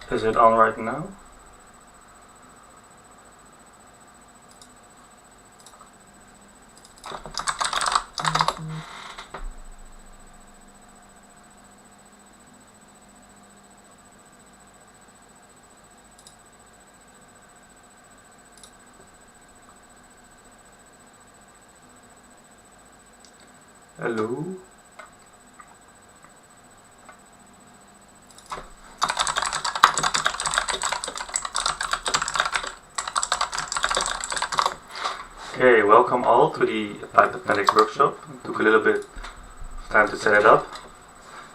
Is it on right now? Hello? Okay, welcome all to the Applied Mathematics workshop. It took a little bit of time to set it up.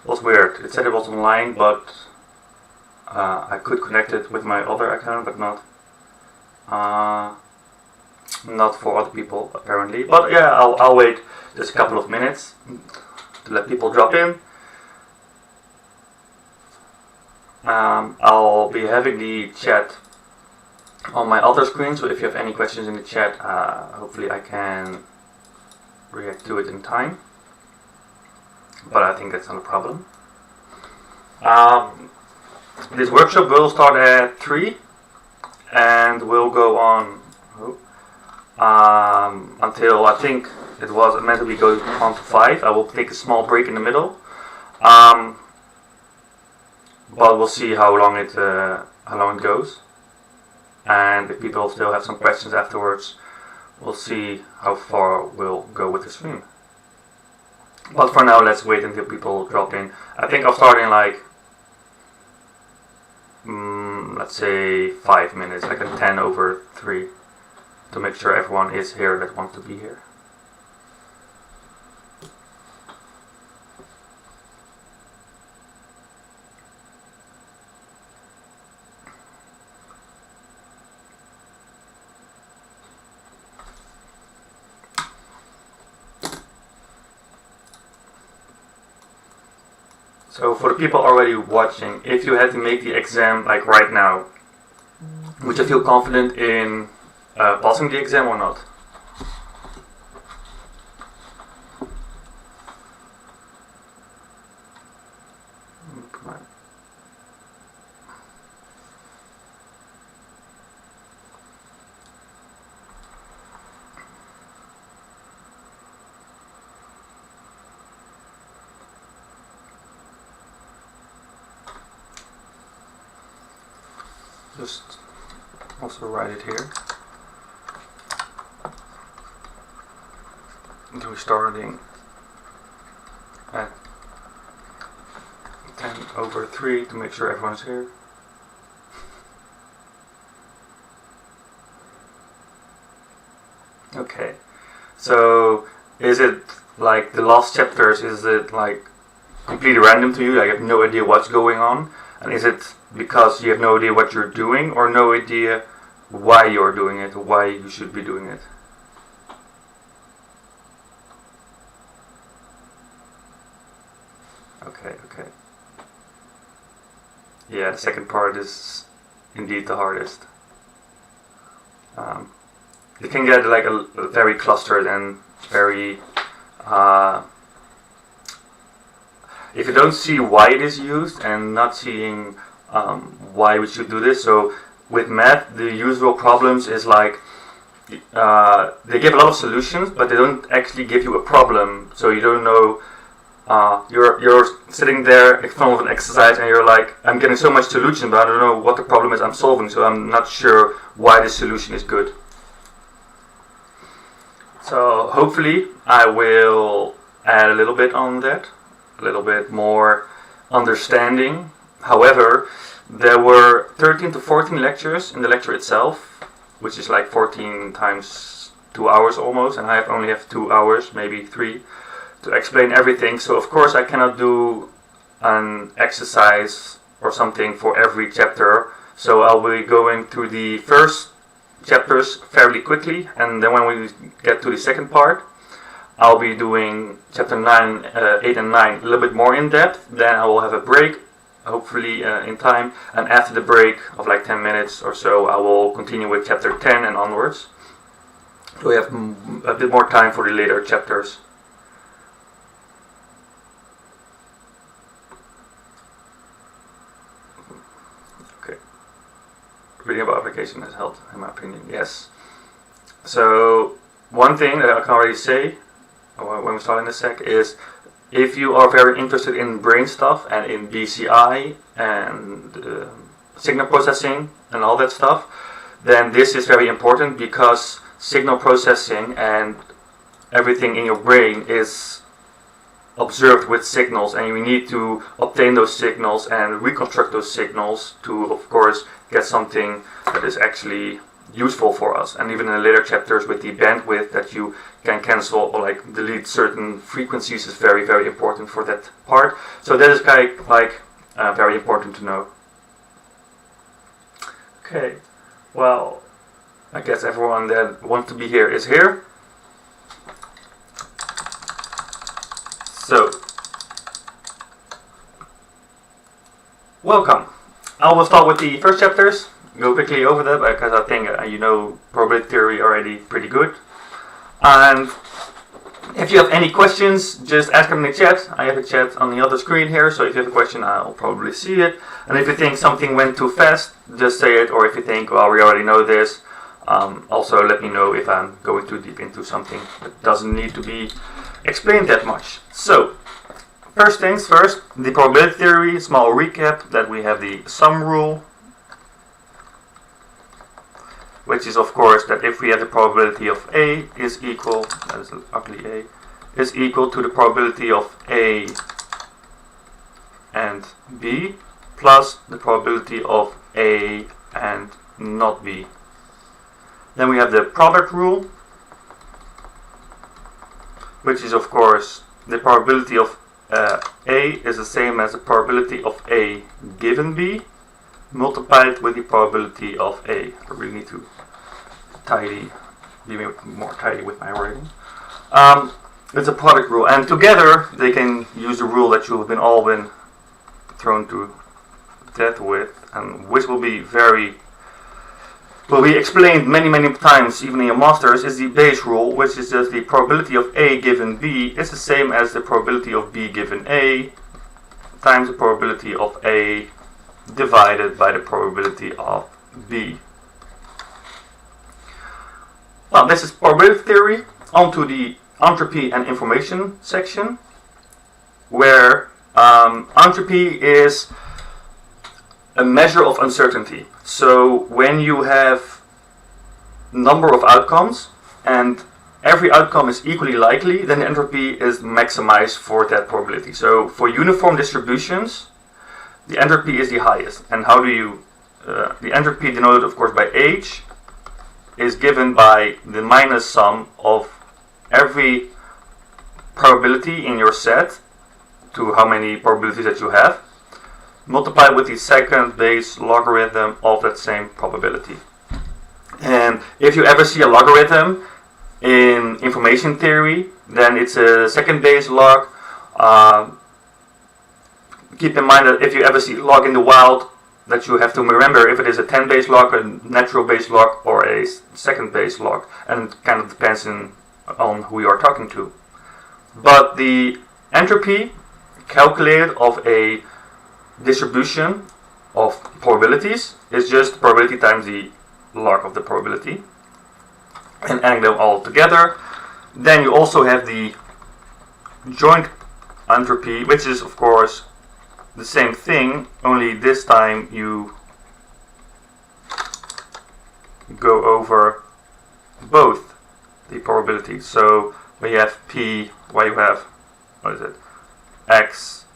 It was weird. It said it was online, but I could connect it with my other account, but not for other people apparently. But yeah, I'll wait just a couple of minutes to let people drop in. I'll be having the chat on my other screen, so if you have any questions in the chat, hopefully I can react to it in time. But I think that's not a problem. This workshop will start at 3 and will go on until I think it was meant to be going on to 5. I will take a small break in the middle, but we'll see how long it goes. And if people still have some questions afterwards, we'll see how far we'll go with the stream. But for now, let's wait until people drop in. I think I'll start in like, let's say 5 minutes, like a 10/3, to make sure everyone is here that wants to be here. So for the people already watching, if you had to make the exam like right now, would you feel confident in passing the exam or not? Just also write it here. And we're starting at 10/3 to make sure everyone's here. Okay, so is it like the last chapters, is it like completely random to you, like you have no idea what's going on? And is it because you have no idea what you're doing, or no idea why you're doing it, or why you should be doing it? Okay. Yeah, the second part is indeed the hardest. It can get like a very clustered and very... if you don't see why it is used and not seeing why we should do this, so with math, the usual problems is like they give a lot of solutions, but they don't actually give you a problem. So you don't know. You're sitting there in front of an exercise and you're like, I'm getting so much solution, but I don't know what the problem is I'm solving. So I'm not sure why this solution is good. So hopefully I will add a little bit on that. A little bit more understanding. However, there were 13 to 14 lectures in the lecture itself, which is like 14 times 2 hours almost, and I only have 2 hours, maybe 3, to explain everything. So of course I cannot do an exercise or something for every chapter. So I'll be going through the first chapters fairly quickly, and then when we get to the second part, I'll be doing chapter 9, 8 and 9 a little bit more in depth. Then I will have a break, hopefully in time, and after the break of like 10 minutes or so, I will continue with chapter 10 and onwards. So we have a bit more time for the later chapters. reading about application has helped, in my opinion, yes. So one thing that I can already say when we start in a sec is, if you are very interested in brain stuff and in BCI and signal processing and all that stuff, then this is very important, because signal processing and everything in your brain is observed with signals, and you need to obtain those signals and reconstruct those signals to, of course, get something that is actually useful for us. And even in the later chapters, with the bandwidth that you can cancel or like delete certain frequencies is very, very important for that part. So that is kind of like very important to know. Okay, well, I guess everyone that wants to be here is here. So, welcome. I will start with the first chapters, go quickly over that, because I think you know probability theory already pretty good. And if you have any questions, just ask them in the chat. I have a chat on the other screen here, so if you have a question, I'll probably see it. And if you think something went too fast, just say it. Or if you think, well, we already know this, also let me know if I'm going too deep into something that doesn't need to be explained that much. So, first things first, the probability theory, small recap, that we have the sum rule, which is of course that if we have the probability of A is equal, that is an ugly A, is equal to the probability of A and B plus the probability of A and not B. Then we have the product rule, which is of course the probability of A is the same as the probability of A given B multiplied with the probability of A. I really need to be more tidy with my writing. It's a product rule, and together they can use the rule that you've all been thrown to death with, and which will be explained many times, even in your masters, is the base rule, which is just the probability of A given B is the same as the probability of B given A times the probability of A divided by the probability of B. Well, this is probability theory. On to the entropy and information section, where entropy is a measure of uncertainty. So when you have number of outcomes and every outcome is equally likely, then the entropy is maximized for that probability. So for uniform distributions, the entropy is the highest. And how do you, the entropy denoted of course by H, is given by the minus sum of every probability in your set to how many probabilities that you have, multiplied with the second base logarithm of that same probability. And if you ever see a logarithm in information theory, then it's a second base log. Keep in mind that if you ever see log in the wild, that you have to remember if it is a 10 base log, a natural base log, or a second base log, and it kind of depends on who you are talking to. But the entropy calculated of a distribution of probabilities is just probability times the log of the probability, and adding them all together. Then you also have the joint entropy, which is of course the same thing, only this time you go over both the probabilities. So we have P, why you have, what is it, X,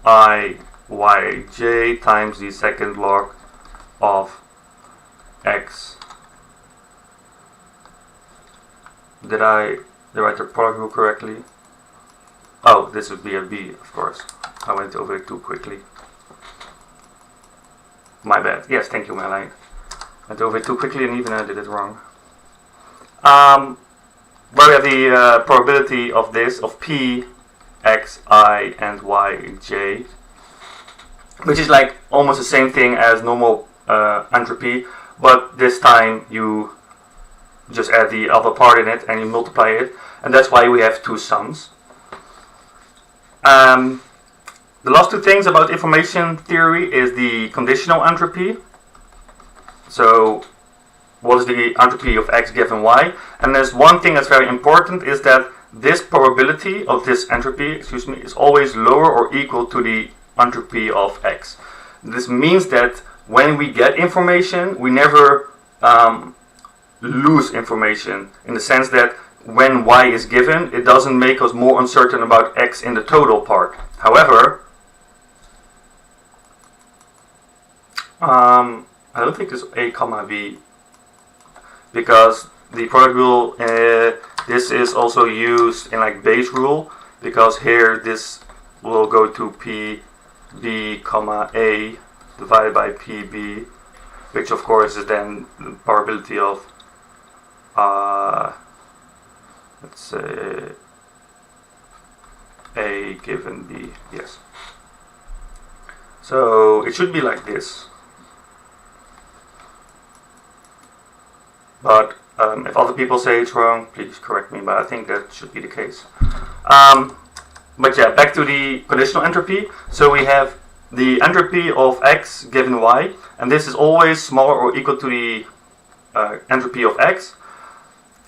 I, Y, J times the second log of X. Did I write the product rule correctly? Oh, this would be a B, of course. I went over it too quickly. My bad. Yes, thank you, Marlene. Went over it too quickly and even I did it wrong. But we have the probability of this, of P, X, I, and Y, J, which is like almost the same thing as normal entropy, but this time you just add the other part in it and you multiply it, and that's why we have two sums. The last two things about information theory is the conditional entropy. So what is the entropy of x given y? And there's one thing that's very important, is that this probability of this entropy, is always lower or equal to the entropy of x. This means that when we get information, we never lose information, in the sense that when y is given, it doesn't make us more uncertain about x in the total part. However, I don't think it's a comma b, because the product rule, this is also used in like base rule, because here this will go to pb comma a divided by pb, which of course is then the probability of let's say a given b. Yes. So it should be like this. But if other people say it's wrong, please correct me, but I think that should be the case. But yeah, back to the conditional entropy. So we have the entropy of x given y, and this is always smaller or equal to the entropy of x.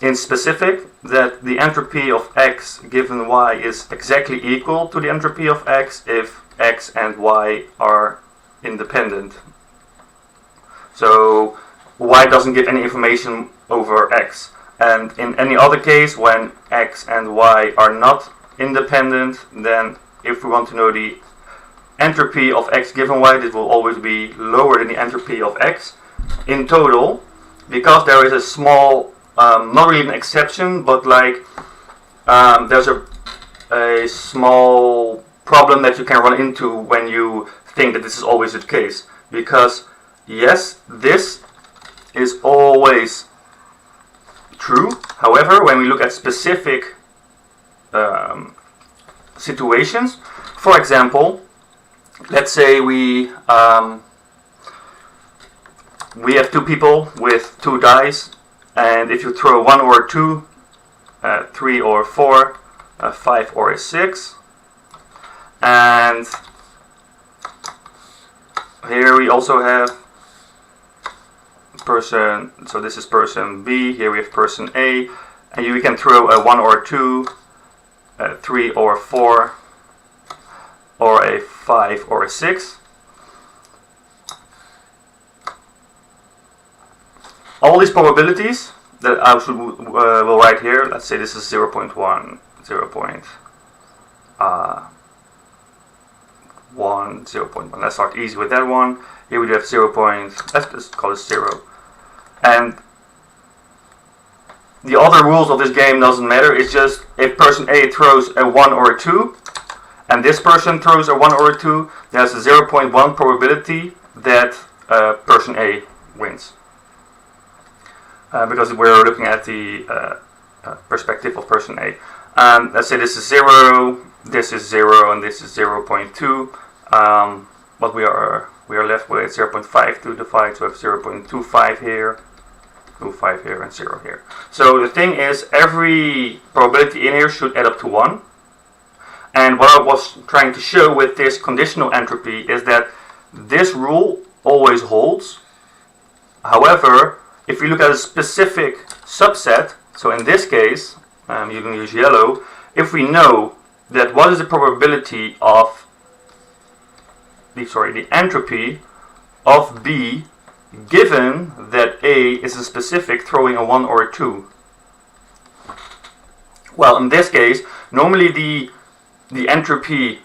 In specific, that the entropy of x given y is exactly equal to the entropy of x if x and y are independent. So y doesn't give any information over x. And in any other case, when x and y are not independent, then if we want to know the entropy of x given y, this will always be lower than the entropy of x in total, because there is a small, not really an exception, but like there's a small problem that you can run into when you think that this is always the case. Because yes, this is always true. However, when we look at specific situations, for example, let's say we have two people with two dice, and if you throw 1 or 2, 3 or 4, 5 or 6, and here we also have person, so this is person B, here we have person A, and we can throw a 1 or 2, 3 or 4, or a 5 or a 6. All these probabilities that I will write here, let's say this is 0.1, 0.1, 0.1. Let's start easy with that one. Here we have 0. Let's just call it 0. And the other rules of this game doesn't matter. It's just if person A throws a 1 or a 2, and this person throws a 1 or a 2, there's a 0.1 probability that person A wins. Because we're looking at the perspective of person A. Let's say this is 0, this is 0, and this is 0.2. But we are left with 0.5 to divide, so we have 0.25 here, 25 here, and 0 here. So the thing is, every probability in here should add up to 1. And what I was trying to show with this conditional entropy is that this rule always holds. However, if we look at a specific subset, so in this case, you can use yellow, if we know that what is the probability of the entropy of B given that A is a specific throwing a 1 or a 2. Well, in this case, normally the entropy,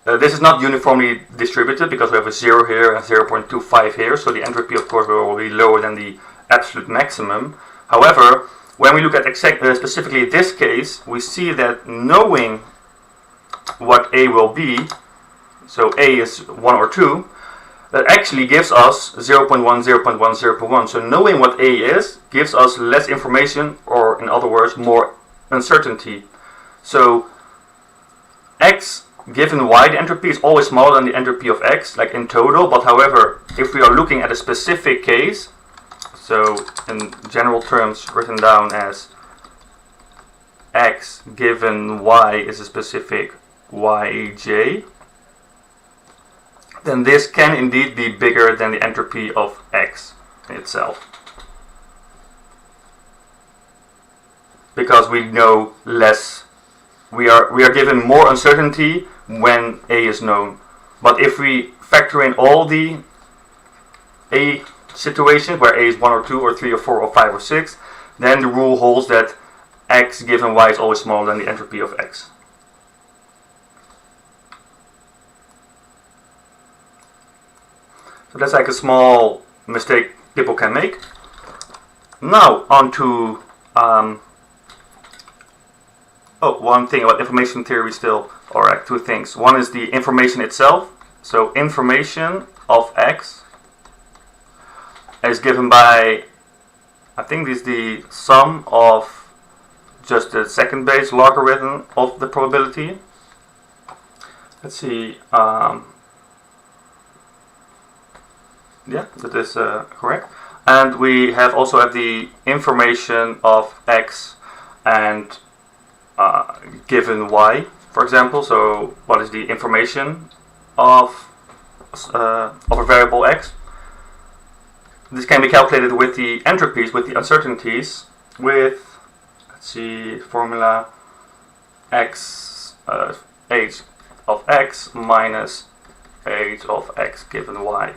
this is not uniformly distributed because we have a 0 here and 0.25 here, so the entropy of course will be lower than the absolute maximum. However, when we look at specifically this case, we see that knowing what A will be, so A is 1 or 2, that actually gives us 0.1, 0.1, 0.1. So knowing what A is gives us less information, or in other words, more uncertainty. So X given Y, the entropy is always smaller than the entropy of X, like in total. But however, if we are looking at a specific case, so in general terms written down as X given Y is a specific Yj, then this can indeed be bigger than the entropy of X. itself. Because we know less, we are given more uncertainty when A is known. But if we factor in all the A situations where A is 1 or 2 or 3 or 4 or 5 or 6, then the rule holds that X given Y is always smaller than the entropy of X. So that's like a small mistake people can make. Now on to one thing about information theory still, or like two things. One is the information itself. So information of X is given by, I think this is the sum of just the second base logarithm of the probability. Let's see. Yeah, that is correct. And we also have the information of X and given Y, for example. So what is the information of a variable X? This can be calculated with the entropies, with the uncertainties, with, let's see, formula X, H of X minus H of X given Y.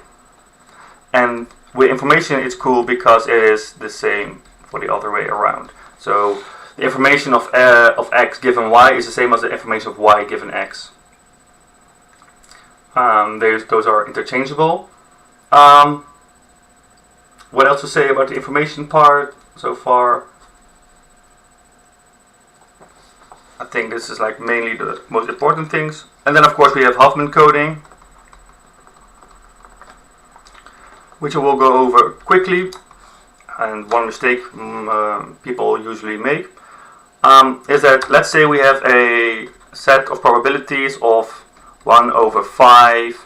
And with information it's cool because it is the same for the other way around. So the information of X given Y is the same as the information of Y given X. Those are interchangeable. What else to say about the information part so far? I think this is like mainly the most important things. And then of course we have Huffman coding, which I will go over quickly. And one mistake people usually make is that, let's say we have a set of probabilities of 1 over 5.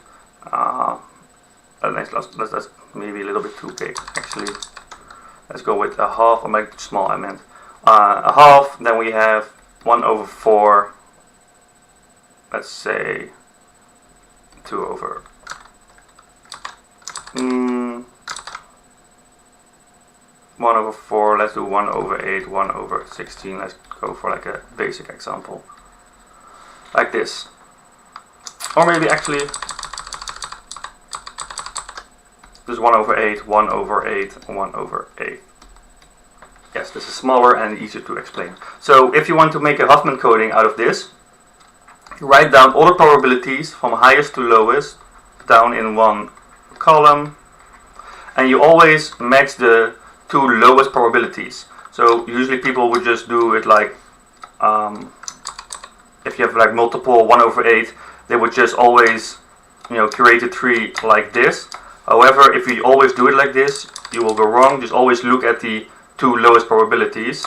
That's maybe a little bit too big actually. Let's go with a half, or make it small I meant. A half, then we have 1 over 4, let's say 2 over 1 over 4, let's do 1 over 8, 1 over 16, let's go for like a basic example. Like this. Or maybe actually, this 1 over 8, 1 over 8, 1 over 8. Yes, this is smaller and easier to explain. So if you want to make a Huffman coding out of this, you write down all the probabilities from highest to lowest down in one column, and you always match the two lowest probabilities. So usually people would just do it like, if you have like multiple 1 over 8, they would just always, create a tree like this. However, if you always do it like this, you will go wrong. Just always look at the two lowest probabilities.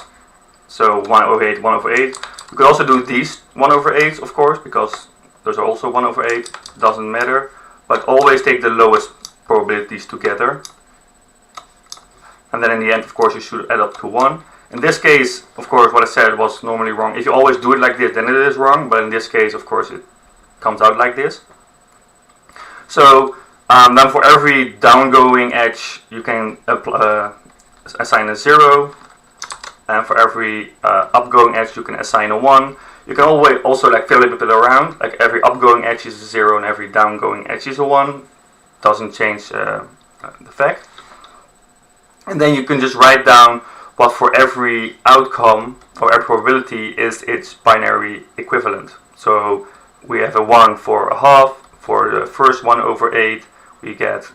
So 1 over 8, 1 over 8. You could also do these 1 over 8s, of course, because those are also 1 over 8. Doesn't matter. But always take the lowest probabilities together. And then in the end, of course, you should add up to 1. In this case, of course, what I said was normally wrong. If you always do it like this, then it is wrong. But in this case, of course, it comes out like this. So then for every downgoing edge, you can assign a 0. And for every upgoing edge, you can assign a 1. You can always also like flip it around. Like every upgoing edge is a 0 and every downgoing edge is a 1. Doesn't change the fact. And then you can just write down what for every outcome or every probability is its binary equivalent. So we have a 1 for a half. For the first 1 over 8, we get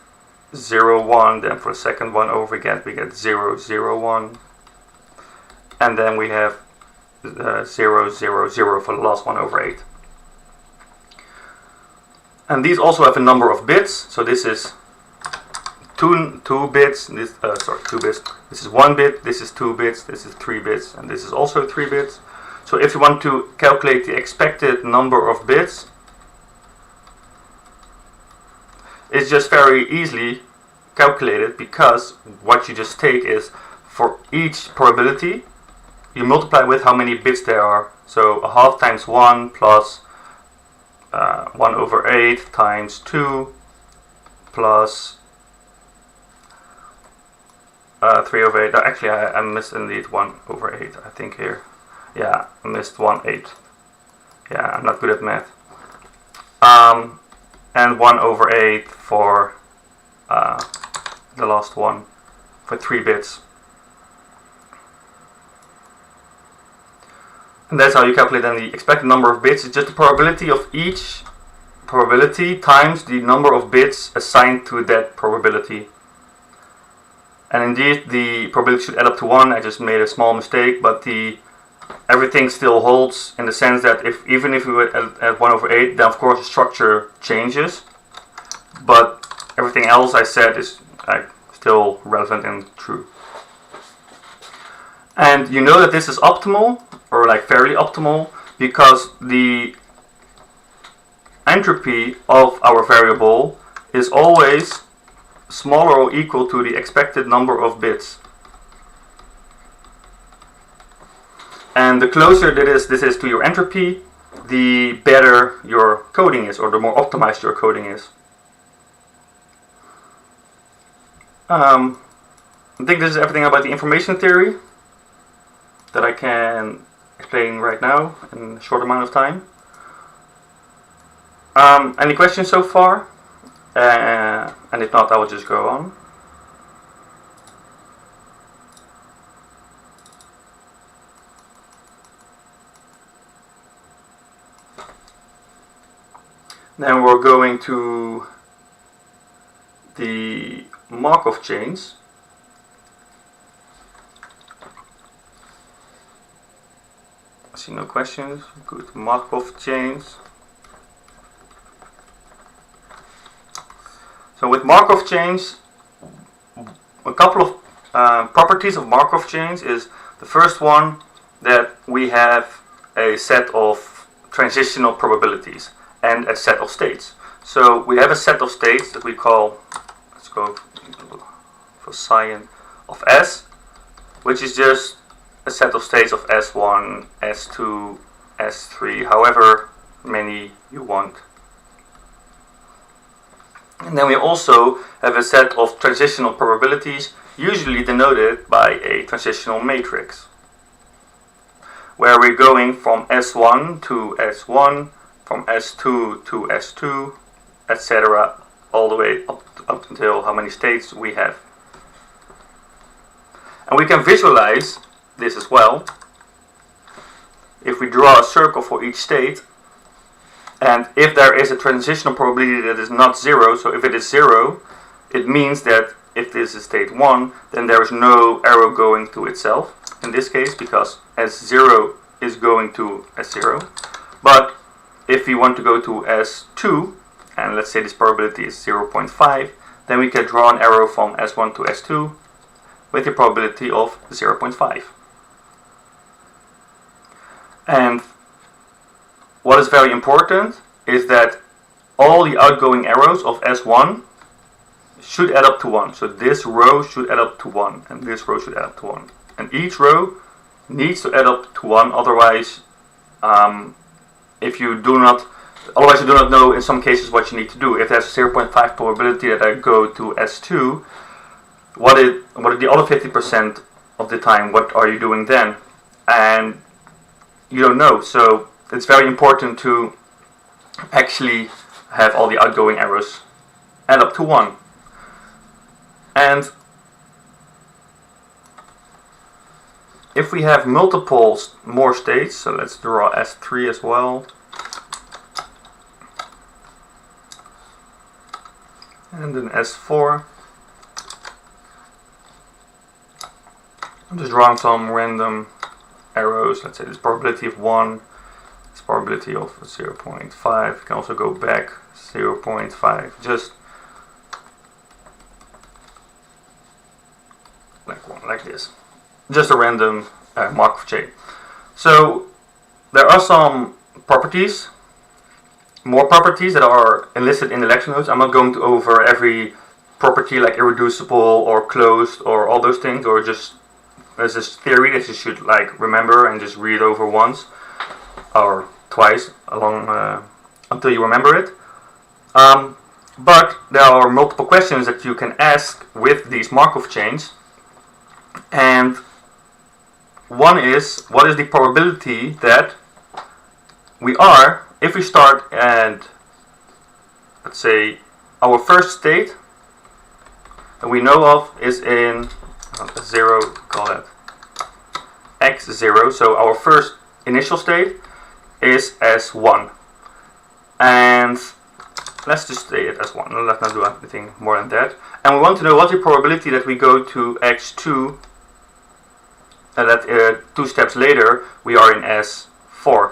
0, 1. Then for the second 1 over again, we get 0, 0, 1. And then we have 0, 0, 0 for the last 1 over 8. And these also have a number of bits. So this is 2 bits. This 2 bits. This is 1 bit. This is 2 bits. This is 3 bits, and this is also 3 bits. So if you want to calculate the expected number of bits, it's just very easily calculated, because what you just take is for each probability, you multiply with how many bits there are. So a half times 1 plus 1 over 8 times 2 plus 3 over 8. Actually, I missed indeed 1 over 8, I think here. Yeah, I missed 1/8. Yeah, I'm not good at math. And 1 over 8 for the last one, for 3 bits. And that's how you calculate then the expected number of bits. It's just the probability of each probability times the number of bits assigned to that probability. And indeed, the probability should add up to 1. I just made a small mistake, but everything still holds in the sense that even if we were at 1 over 8, then of course the structure changes. But everything else I said is still relevant and true. And you know that this is optimal, or like fairly optimal, because the entropy of our variable is always smaller or equal to the expected number of bits. And the closer this is to your entropy, the better your coding is, or the more optimized your coding is. I think this is everything about the information theory that I can explain right now in a short amount of time. Any questions so far? And if not, I will just go on. Then we're going to the Markov chains. I see no questions. Go to Markov chains. So with Markov chains, a couple of properties of Markov chains is the first one, that we have a set of transitional probabilities and a set of states. So we have a set of states that we call, let's go for cyan, of S, which is just a set of states of S1, S2, S3, however many you want. And then we also have a set of transitional probabilities, usually denoted by a transitional matrix, where we're going from S1 to S1, from S2 to S2, etc., all the way up until how many states we have. And we can visualize this as well. If we draw a circle for each state, and if there is a transitional probability that is not 0, so if it is 0, it means that if this is state 1, then there is no arrow going to itself, in this case, because S0 is going to S0. But if we want to go to S2, and let's say this probability is 0.5, then we can draw an arrow from S1 to S2 with a probability of 0.5. And what is very important is that all the outgoing arrows of S1 should add up to 1. So this row should add up to 1, and this row should add up to 1. And each row needs to add up to 1, otherwise you do not know in some cases what you need to do. If there's a 0.5 probability that I go to S2, what are the other 50% of the time? What are you doing then? And you don't know. So it's very important to actually have all the outgoing arrows add up to 1. And if we have multiple more states, so let's draw S3 as well. And then S4. I'm just drawing some random arrows. Let's say this probability of 1, this probability of 0.5. You can also go back 0.5. Just like this. Just a random Markov chain. So there are some properties, more properties that are enlisted in the lecture notes. I'm not going to over every property like irreducible or closed or all those things, or just there's this theory that you should like remember and just read over once or twice along until you remember it. But there are multiple questions that you can ask with these Markov chains. And one is, what is the probability that we are, if we start at, let's say, our first state that we know of is in 0, call it x0, so our first initial state is S1. And let's just say it as 1, let's not do anything more than that. And we want to know what's the probability that we go to x2, and that 2 steps later we are in S4.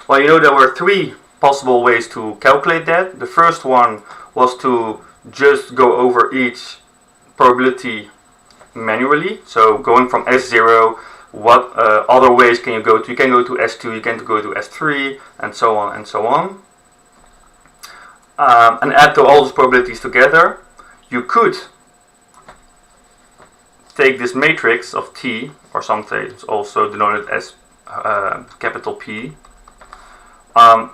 Well, you know there were 3 possible ways to calculate that. The first one was to just go over each probability manually. So going from S0, what other ways can you go to? You can go to S2, you can go to S3, and so on and so on. And add to all those probabilities together. You could take this matrix of T, or sometimes also denoted as capital P.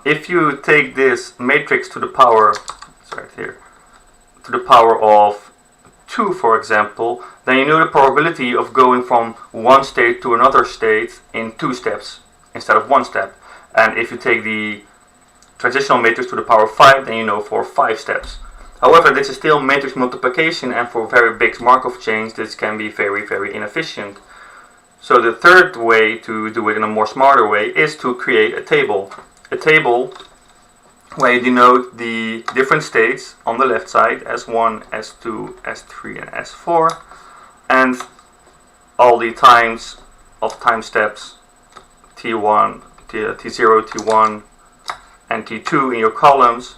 If you take this matrix to the power, to the power of 2, for example, then you know the probability of going from one state to another state in 2 steps instead of 1 step. And if you take the transitional matrix to the power of 5, then you know for 5 steps. However, this is still matrix multiplication, and for very big Markov chains this can be very, very inefficient. So the third way to do it in a more smarter way is to create a table. A table where you denote the different states on the left side, S1, S2, S3 and S4, and all the times of time steps T1, T0, T1 and T2 in your columns,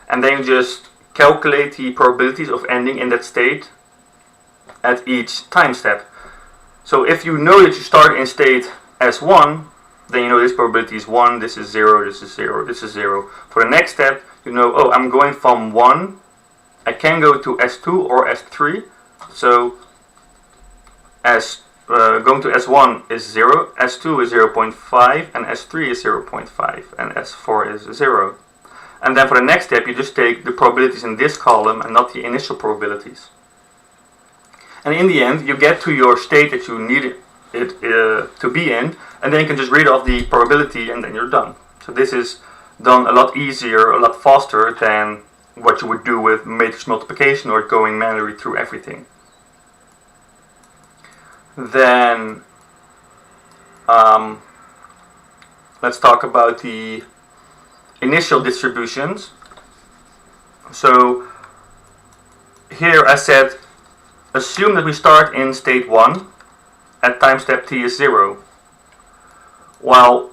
and then you just calculate the probabilities of ending in that state at each time step. So if you know that you start in state S1, then you know this probability is 1, this is 0, this is 0, this is 0. For the next step, you know, oh, I'm going from 1, I can go to S2 or S3. So going to S1 is 0, S2 is 0.5, and S3 is 0.5, and S4 is 0. And then for the next step, you just take the probabilities in this column and not the initial probabilities. And in the end, you get to your state that you need it to be in, and then you can just read off the probability and then you're done. So this is done a lot easier, a lot faster than what you would do with matrix multiplication or going manually through everything. Then let's talk about the initial distributions. So here I said, assume that we start in state 1 at time step t is 0. Well,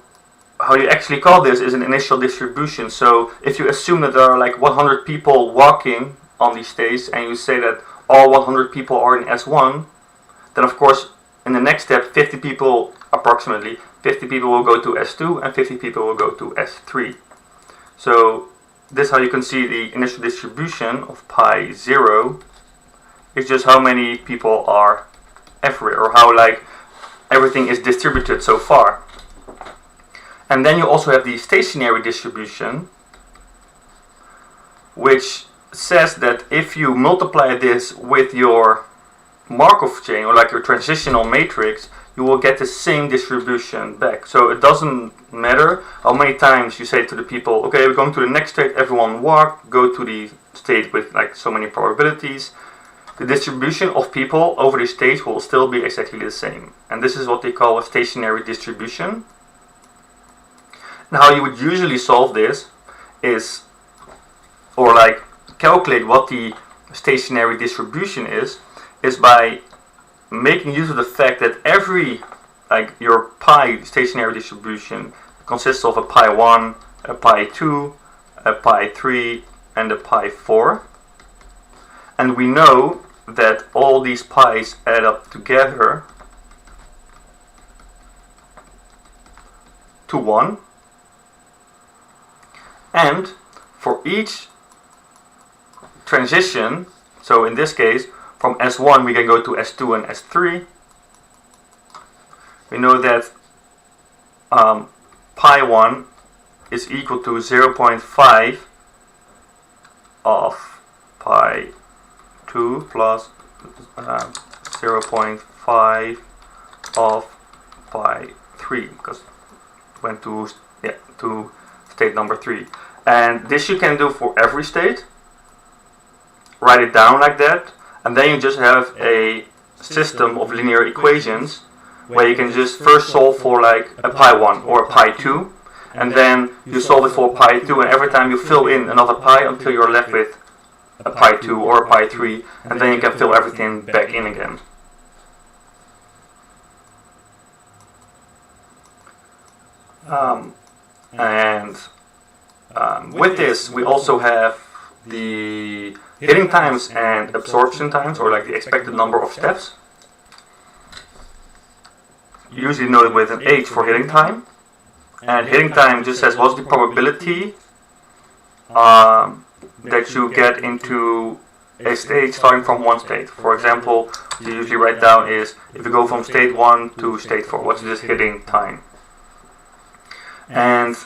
how you actually call this is an initial distribution. So if you assume that there are like 100 people walking on these states and you say that all 100 people are in S1, then of course in the next step 50 people, approximately 50 people will go to S2 and 50 people will go to S3. So this is how you can see the initial distribution of pi 0 is just how many people are everywhere, or how like everything is distributed so far. And then you also have the stationary distribution, which says that if you multiply this with your Markov chain, or like your transitional matrix, you will get the same distribution back. So it doesn't matter how many times you say to the people, okay, we're going to the next state, everyone walk, go to the state with like so many probabilities. The distribution of people over the stage will still be exactly the same. And this is what they call a stationary distribution. Now how you would usually solve this is, or like calculate what the stationary distribution is by making use of the fact that every, like your pi stationary distribution consists of a pi 1, a pi 2, a pi 3 and a pi 4. And we know that all these pi's add up together to 1. And for each transition, so in this case from S1 we can go to S2 and S3, we know that pi 1 is equal to 0.5 of pi 2 plus 0.5 0.5 of pi 3, because it went to state number 3. And this you can do for every state. Write it down like that, and then you just have a system of linear equations where you can just first solve for like a pi 1 or a pi 2, and then you solve it for pi 2, and every time you fill in another pi until you're left with a pi 2 or a pi 3, and then you can fill everything back in again. With this we also have the hitting times and absorption times, or like the expected number of steps. Usually noted with an H for hitting time, and hitting time just says what's the probability that you get into a state starting from one state. For example, you usually write down is if you go from state 1 to state 4, what's this hitting time? And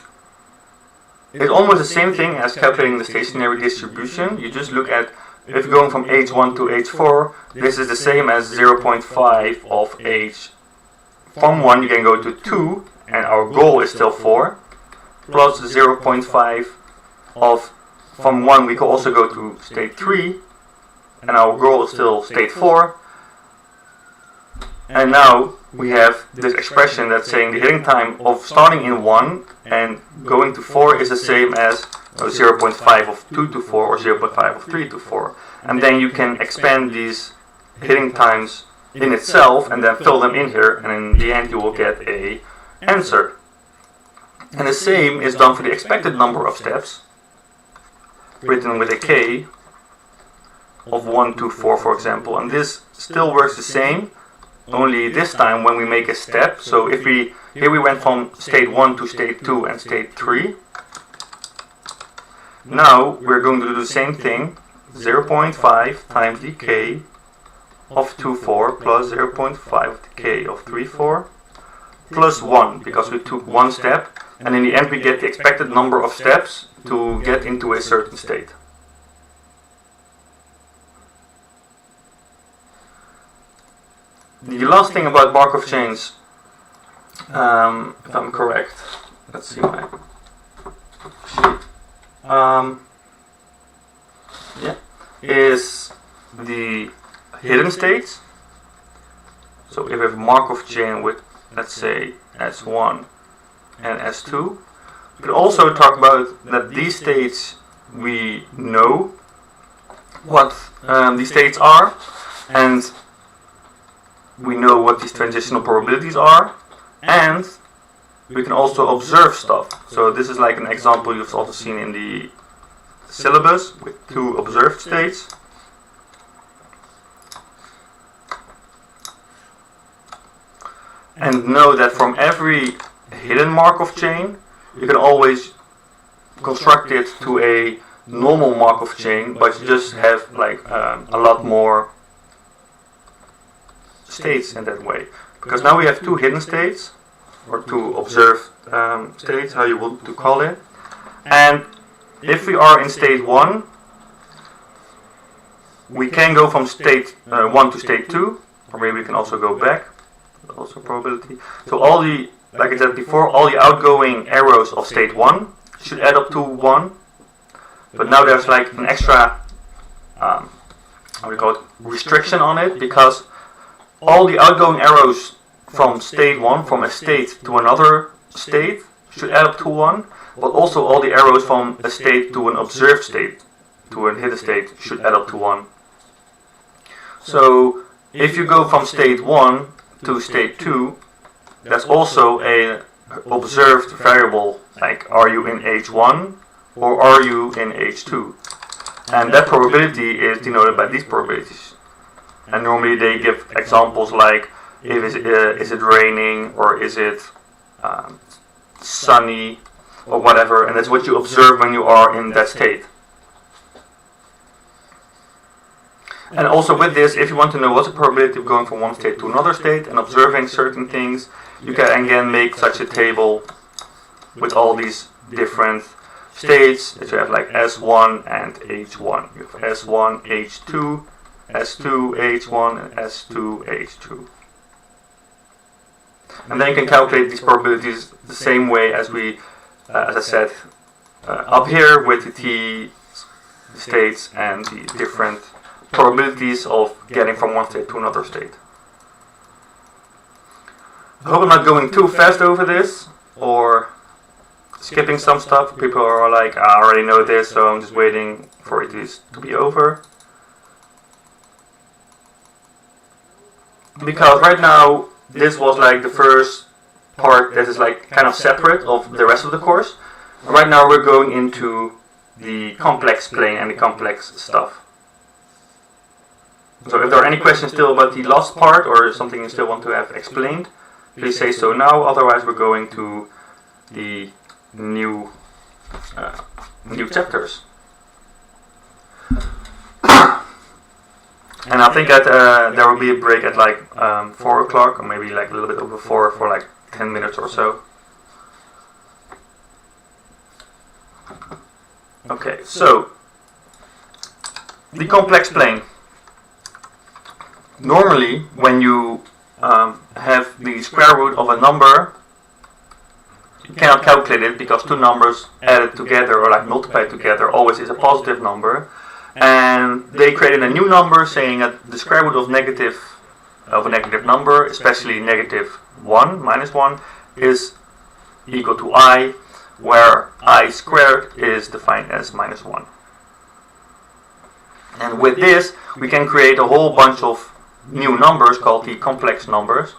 it's almost the same thing as calculating the stationary distribution. You just look at, if you're going from H1 to H4, this is the same as 0.5 of H. From 1 you can go to 2, and our goal is still 4, plus 0.5 of, from 1 we can also go to state 3, and our goal is still state 4. And now we have this expression that's saying the hitting time of starting in 1 and going to 4 is the same as 0.5 of 2 to 4 or 0.5 of 3 to 4. And then you can expand these hitting times in itself and then fill them in here, and in the end you will get a answer. And the same is done for the expected number of steps, written with a k of 1 to 4, for example. And this still works the same, only this time when we make a step. So if here we went from state 1 to state 2 and state 3. Now we're going to do the same thing, 0.5 times the k of 2, 4 plus 0.5 of the k of 3, 4 plus 1, because we took one step, and in the end we get the expected number of steps to get into a certain state. The last thing about Markov chains, if I'm correct, let's see my sheet, is the hidden states. So if we have a Markov chain with, let's say, S1 and S2, we can also talk about that these states, we know what these states are, and we know what these transitional probabilities are, and we can also observe stuff. So this is like an example you've also seen in the syllabus with 2 observed states. And know that from every hidden Markov chain, you can always construct it to a normal Markov chain, but you just have like a lot more states in that way. Because now we have 2 hidden states, or 2 observed states, how you want to call it. And if we are in state 1, we can go from state 1 to state 2, or maybe we can also go back. Also probability. So all the, like I said before, all the outgoing arrows of state 1 should add up to 1. But now there's like an extra, how do we call it, restriction on it, because all the outgoing arrows from state 1, from a state to another state, should add up to 1. But also all the arrows from a state to an observed state, to a hidden state, should add up to 1. So if you go from state 1 to state 2, that's also a observed variable, like are you in H1 or are you in H2, and that probability is denoted by these probabilities. And normally they give examples like if is it raining or is it sunny or whatever, and that's what you observe when you are in that state. And also with this, if you want to know what's the probability of going from one state to another state and observing certain things, you can again make such a table with all these different states that you have, like S1 and H1. You have S1, H2, S2, H1, and S2, H2. And then you can calculate these probabilities the same way as we, as I said, up here with the t states and the different probabilities of getting from one state to another state. I hope I'm not going too fast over this or skipping some stuff. People are like, I already know this, so I'm just waiting for it to be over. Because right now, this was like the first part that is like kind of separate of the rest of the course. And right now we're going into the complex plane and the complex stuff. So if there are any questions still about the last part or something you still want to have explained, please say so now. Otherwise we're going to the new chapters. And I think that there will be a break at like 4 o'clock, or maybe like a little bit over 4 for like 10 minutes or so. Okay, so the complex plane. Normally, when you have the square root of a number, you cannot calculate it because two numbers added together or like multiplied together always is a positive number. And they created a new number saying that the square root of a negative number, especially -1, -1, is equal to I, where I squared is defined as -1. And with this, we can create a whole bunch of new numbers called the complex numbers.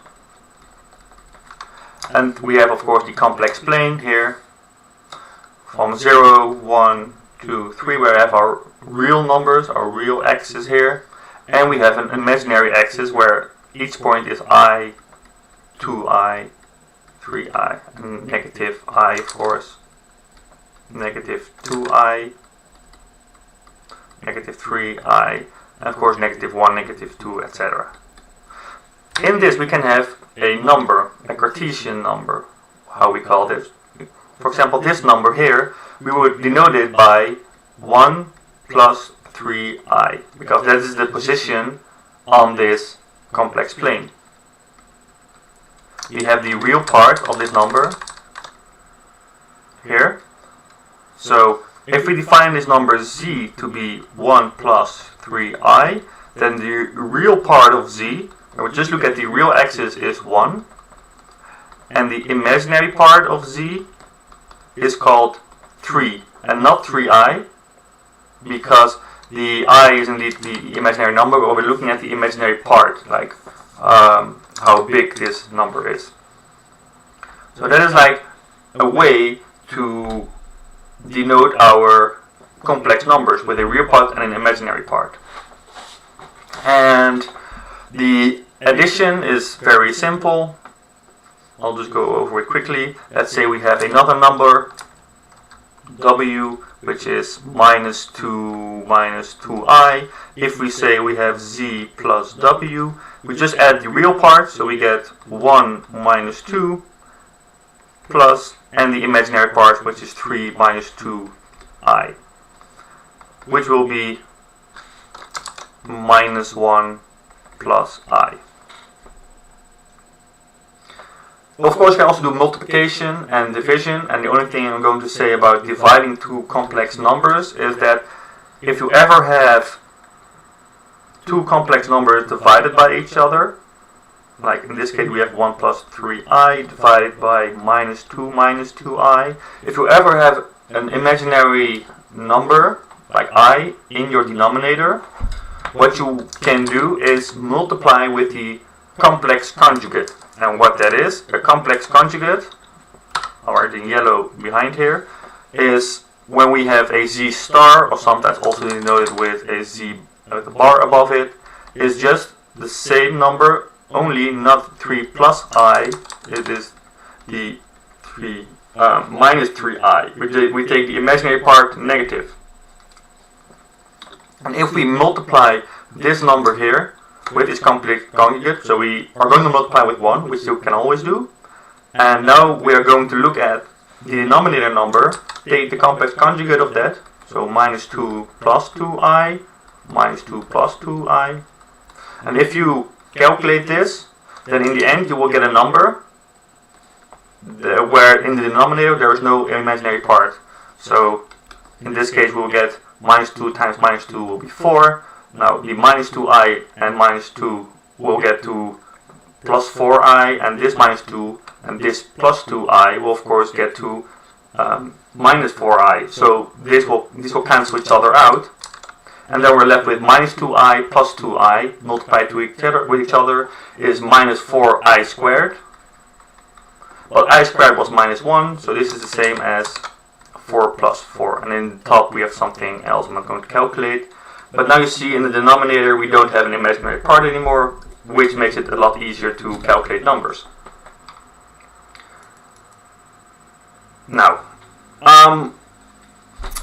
And we have, of course, the complex plane here from 0, 1, 2, 3, where we have our real numbers, our real axis here, and we have an imaginary axis where each point is I, 2I, 3I, and negative I, of course, negative 2I, negative 3I, and of course negative 1, negative 2, etc. In this we can have a number, a Cartesian number, how we call this. For example, this number here, we would denote it by 1 plus 3I, because that is the position on this complex plane. We have the real part of this number here. So if we define this number z to be 1 plus 3I, then the real part of z, and we just look at the real axis, is 1, and the imaginary part of z is called 3, and not 3I, because the I is indeed the imaginary number, but we're looking at the imaginary part, like how big this number is. So that is like a way to denote our complex numbers with a real part and an imaginary part. And the addition is very simple. I'll just go over it quickly. Let's say we have another number, w, which is -2 minus 2I. If we say we have z plus w, we just add the real part, so we get 1 minus 2 plus, and the imaginary part, which is 3 minus 2I, which will be -1 plus I. Of course, you can also do multiplication and division, and the only thing I'm going to say about dividing two complex numbers is that if you ever have two complex numbers divided by each other, like in this case we have 1 plus 3I divided by -2 minus 2I, if you ever have an imaginary number, like I, in your denominator, what you can do is multiply with the complex conjugate. And what that is, a complex conjugate, or the yellow behind here, is when we have a z star, or sometimes also denoted with a z with a bar above it, is just the same number, only not 3 plus I, it is the 3 minus 3I. We take the imaginary part negative. And if we multiply this number here with its complex conjugate, so we are going to multiply with 1, which you can always do. And now we are going to look at the denominator number, take the complex conjugate of that, so -2 plus 2I, -2 plus 2I. And if you calculate this, then in the end you will get a number where in the denominator there is no imaginary part. So in this case we'll get minus 2 times minus 2 will be 4. Now the minus 2i and minus 2 will get to plus 4i, and this minus 2 and this plus 2i will of course get to minus 4i. So these will cancel each other out, and then we're left with minus 2i plus 2i multiplied with each other is minus 4i squared. But I squared was minus 1, so this is the same as 4 plus 4. And in the top we have something else I'm not going to calculate. But now you see in the denominator we don't have an imaginary part anymore, which makes it a lot easier to calculate numbers. Now,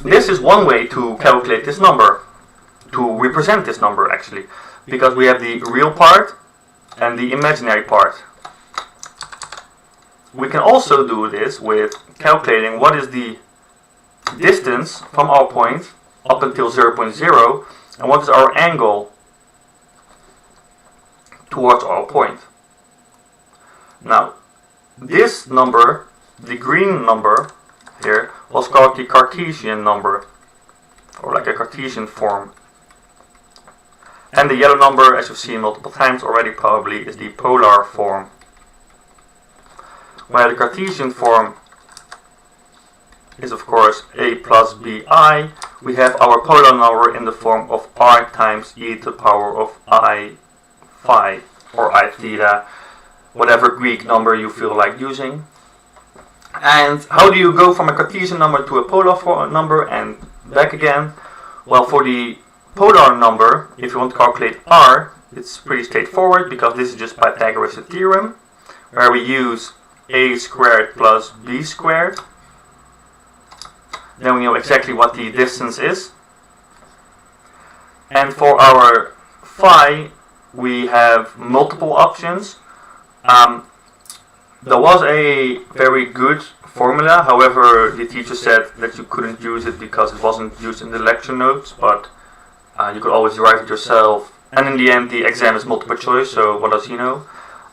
this is one way to calculate this number, to represent this number actually, because we have the real part and the imaginary part. We can also do this with calculating what is the distance from our point up until 0.0 and what is our angle towards our point. Now, this number, the green number here, was called the Cartesian number, or like a Cartesian form. And the yellow number, as you've seen multiple times already probably, is the polar form. Where the Cartesian form is of course a plus bi, we have our polar number in the form of r times e to the power of I phi or I theta, whatever Greek number you feel like using. And how do you go from a Cartesian number to a polar number and back again? Well, for the polar number, if you want to calculate r, it's pretty straightforward because this is just Pythagoras' theorem, where we use a squared plus b squared. Then we know exactly what the distance is. And for our phi, we have multiple options. There was a very good formula, however the teacher said that you couldn't use it because it wasn't used in the lecture notes, but you could always derive it yourself. And in the end the exam is multiple choice, so what does he know?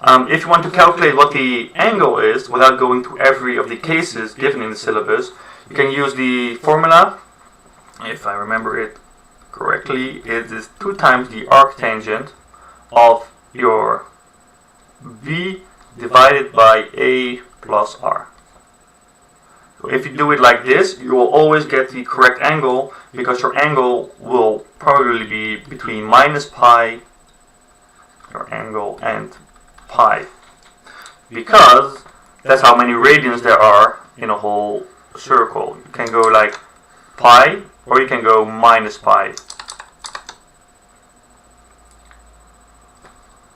If you want to calculate what the angle is without going to every of the cases given in the syllabus, you can use the formula. If I remember it correctly, it is 2 times the arctangent of your b divided by a plus r. So if you do it like this, you will always get the correct angle, because your angle will probably be between minus pi, your angle, and pi, because that's how many radians there are in a whole circle. You can go like pi, or you can go minus pi.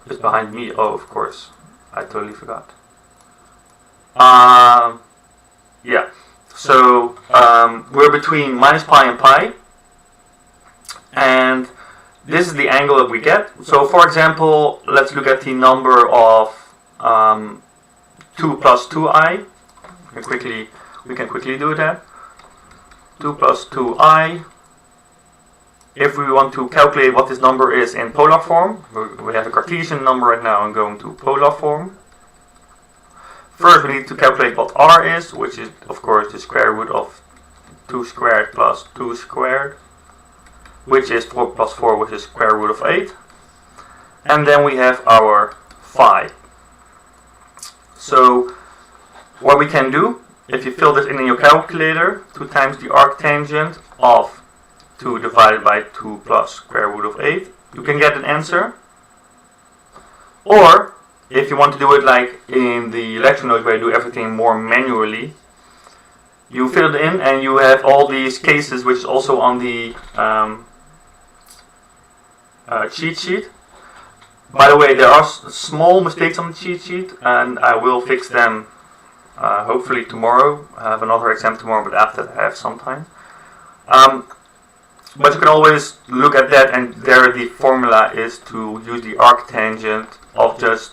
It's behind me. Oh, of course, I totally forgot. Yeah, so we're between minus pi and pi, and this is the angle that we get. So for example, let's look at the number of 2 plus 2i. We can quickly do that. 2 plus 2i. If we want to calculate what this number is in polar form, we have a Cartesian number right now and going to polar form. First we need to calculate what r is, which is of course the square root of 2 squared plus 2 squared, which is 4 plus 4, which is square root of 8. And then we have our phi. So what we can do, if you fill this in your calculator, 2 times the arctangent of 2 divided by 2 plus square root of 8, you can get an answer. Or if you want to do it like in the lecture notes where you do everything more manually, you fill it in and you have all these cases, which is also on the cheat sheet. By the way, there are small mistakes on the cheat sheet, and I will fix them hopefully tomorrow. I have another exam tomorrow, but after that I have some time. But you can always look at that, and there the formula is to use the arctangent of just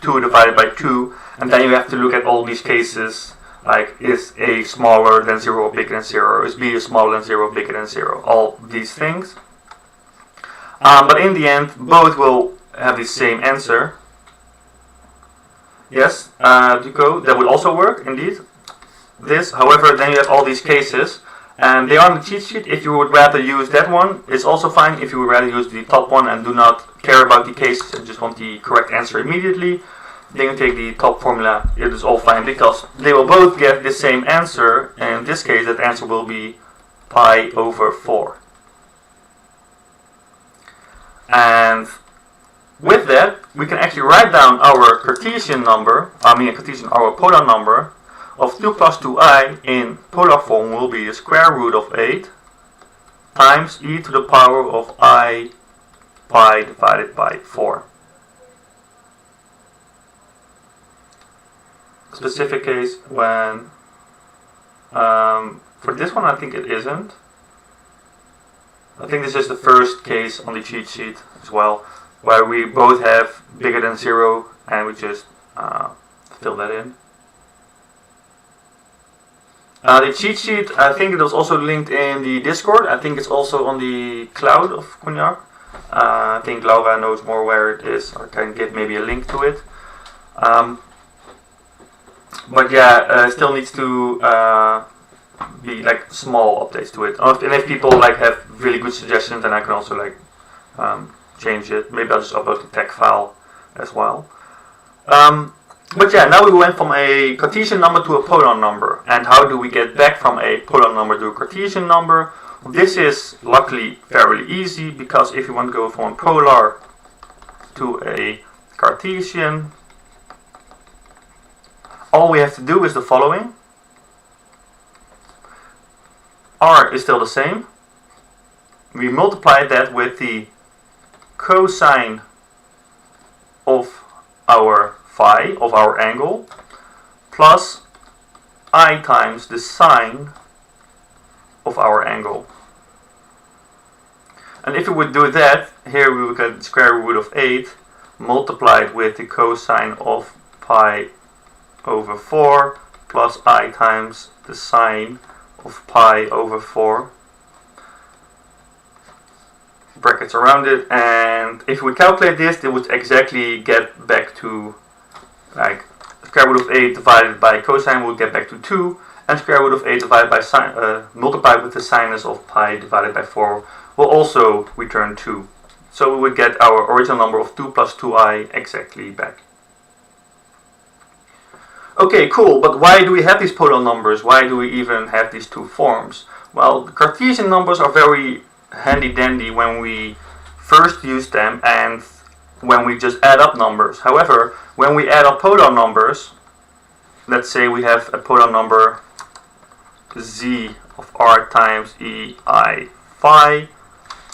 2 divided by 2, and then you have to look at all these cases, like is a smaller than 0 or bigger than 0, is b smaller than 0 or bigger than 0, all these things. But in the end, both will have the same answer. Yes, Duco, that would also work, indeed. This, however, then you have all these cases, and they are on the cheat sheet. If you would rather use that one, it's also fine. If you would rather use the top one and do not care about the cases and just want the correct answer immediately, then you take the top formula. It is all fine because they will both get the same answer, and in this case that answer will be pi over 4. And with that, we can actually write down our Cartesian number, our polar number of 2 plus 2i in polar form will be the square root of 8 times e to the power of I pi divided by 4. Specific case when, for this one I think it isn't. I think this is the first case on the cheat sheet as well, where we both have bigger than 0 and we just fill that in. The cheat sheet, I think it was also linked in the Discord. I think it's also on the cloud of Cognac. I think Laura knows more where it is, or can give maybe a link to it. But yeah, still needs to be like small updates to it. And if people like have really good suggestions, then I can also like change it. Maybe I'll just upload the tag file as well. But yeah, now we went from a Cartesian number to a polar number. And how do we get back from a polar number to a Cartesian number? This is luckily fairly easy, because if you want to go from a polar to a Cartesian, all we have to do is the following. R is still the same. We multiply that with the cosine of our phi, of our angle, plus I times the sine of our angle. And if we would do that, here we would get the square root of 8 multiplied with the cosine of pi over 4 plus I times the sine of pi over 4. Brackets around it, and if we calculate this, it would exactly get back to like square root of 8 divided by cosine will get back to 2, and square root of 8 divided by sine, multiplied with the sinus of pi divided by 4 will also return 2. So we would get our original number of 2 plus 2i exactly back. Okay, cool, but why do we have these polar numbers? Why do we even have these two forms? Well, the Cartesian numbers are very handy dandy when we first use them and when we just add up numbers. However, when we add up polar numbers, let's say we have a polar number z of r times e I phi,